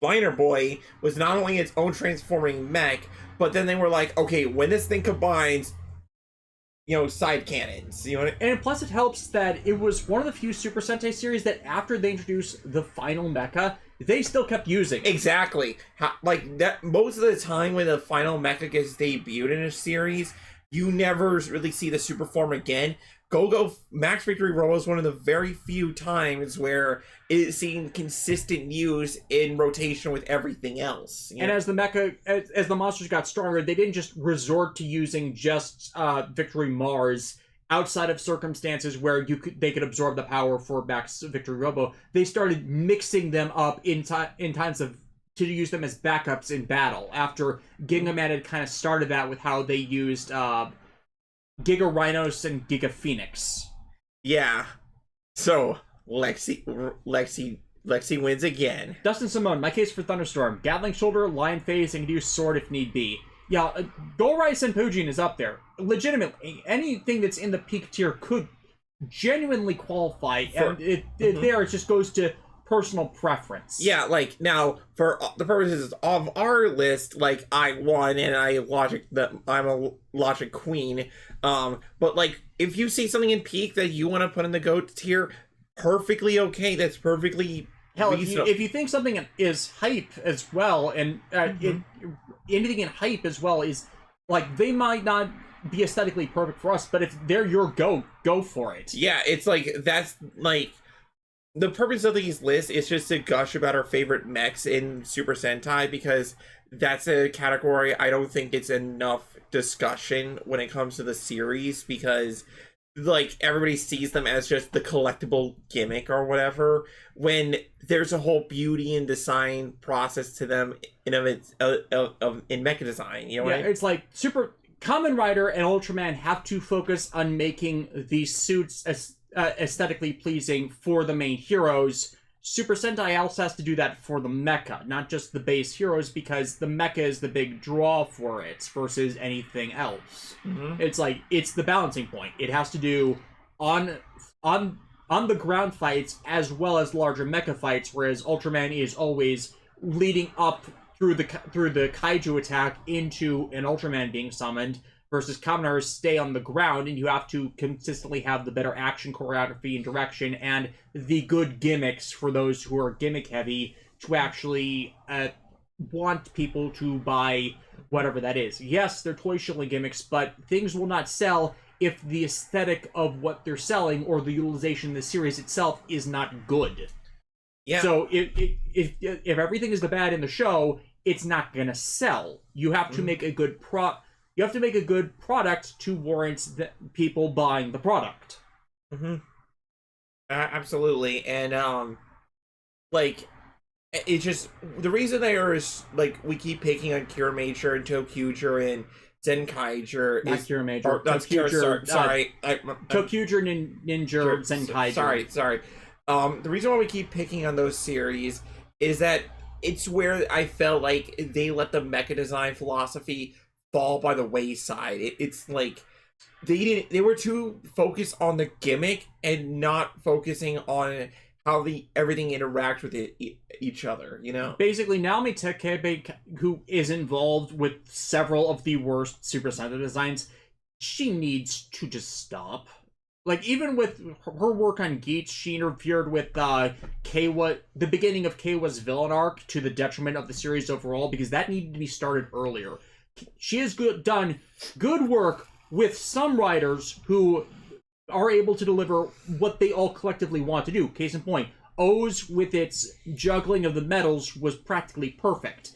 Liner Boy was not only its own transforming mech, but then they were like, okay, when this thing combines, side cannons, And plus it helps that it was one of the few Super Sentai series that after they introduced the final mecha, they still kept using. Exactly. Like, that most of the time when the final mecha gets debuted in a series, you never really see the super form again. Max Victory Robo is one of the very few times where it is seen consistent use in rotation with everything else. And as the mecha, as the monsters got stronger, they didn't just resort to using just Victory Mars outside of circumstances where they could absorb the power for Max Victory Robo. They started mixing them up in times to use them as backups in battle. After Gingaman had kind of started that with how they used Giga Rhinos and Giga Phoenix. Yeah. So Lexi wins again. Dustin Simone, my case for Thunderstorm: Gatling Shoulder, Lion Phase, and can use Sword if need be. Yeah, Golrai Senpujin is up there. Legitimately, anything that's in the peak tier could genuinely qualify, and there it just goes to personal preference. Yeah, like, now, for the purposes of our list, like, I won, and I'm a Logic Queen, but, like, if you see something in peak that you want to put in the GOAT tier, perfectly okay, that's perfectly hell, if you think something is hype as well, and anything in hype as well is, like, they might not be aesthetically perfect for us, but if they're your GOAT, go for it. Yeah, it's like, that's, like... The purpose of these lists is just to gush about our favorite mechs in Super Sentai, because that's a category I don't think it's enough discussion when it comes to the series, because, like, everybody sees them as just the collectible gimmick or whatever, when there's a whole beauty and design process to them in mecha design, you know what I mean? It's like Kamen Rider and Ultraman have to focus on making these suits as aesthetically pleasing for the main heroes. Super Sentai also has to do that for the mecha, not just the base heroes, because the mecha is the big draw for it versus anything else. It's like, it's the balancing point. It has to do on the ground fights as well as larger mecha fights, whereas Ultraman is always leading up through the kaiju attack into an Ultraman being summoned. versus Kamen Riders stay on the ground, and you have to consistently have the better action choreography and direction and the good gimmicks for those who are gimmick heavy to actually want people to buy whatever that is. Yes, they're toy shilling gimmicks, but things will not sell if the aesthetic of what they're selling or the utilization of the series itself is not good. Yeah. So if everything is the bad in the show, it's not gonna sell. You have to make a good You have to make a good product to warrant people buying the product. Absolutely, and like, it's just the reason there is like we keep picking on Kyuranger and ToQger and Zenkaiger Not is Kyuranger. that's ToQger. sorry, ToQger, Ninja, Zenkaiger. Sorry. The reason why we keep picking on those series is that it's where I felt like they let the mecha design philosophy fall by the wayside. It's like they were too focused on the gimmick and not focusing on how everything interacts with each other, you know? Basically, Naomi Takebe, who is involved with several of the worst Super Sentai designs, she needs to just stop. Like, even with her work on Geats, she interfered with Keiwa, the beginning of Keiwa's villain arc, to the detriment of the series overall, because that needed to be started earlier. She has done good work with some writers who are able to deliver what they all collectively want to do. Case in point, O's with its juggling of the metals was practically perfect.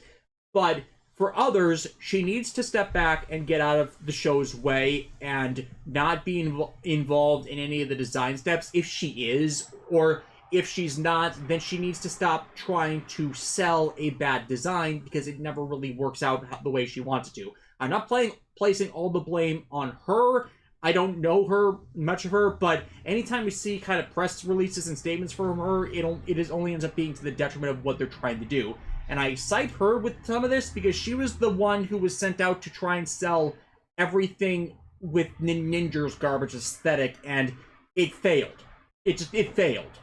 But for others, she needs to step back and get out of the show's way and not be involved in any of the design steps if she is, or if she's not, then she needs to stop trying to sell a bad design because it never really works out the way she wants it to. I'm not placing all the blame on her. I don't know much of her, but anytime we see kind of press releases and statements from her, it only ends up being to the detriment of what they're trying to do. And I cite her with some of this because she was the one who was sent out to try and sell everything with Ninja's garbage aesthetic, and it failed. It failed.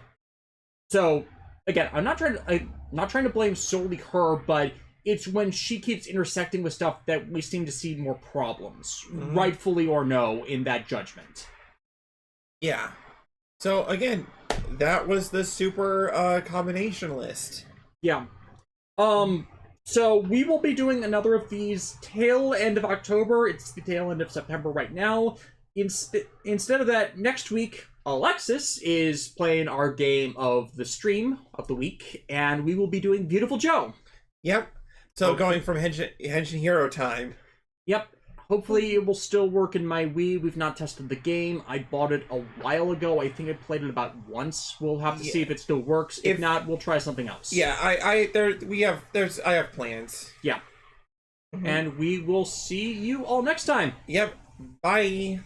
So again, I'm not trying to blame solely her, but it's when she keeps intersecting with stuff that we seem to see more problems, rightfully or no, in that judgment. Yeah. So again, that was the super combination list. Yeah. So we will be doing another of these tail end of October. It's the tail end of September right now. Instead of that, next week, Alexis is playing our game of the stream of the week, and we will be doing Beautiful Joe. Yep. So going from Henshin Hero time. Yep. Hopefully it will still work in my Wii. We've not tested the game. I bought it a while ago. I think I played it about once. We'll have to see if it still works. If not, we'll try something else. Yeah, I have plans. Yeah. And we will see you all next time. Yep. Bye.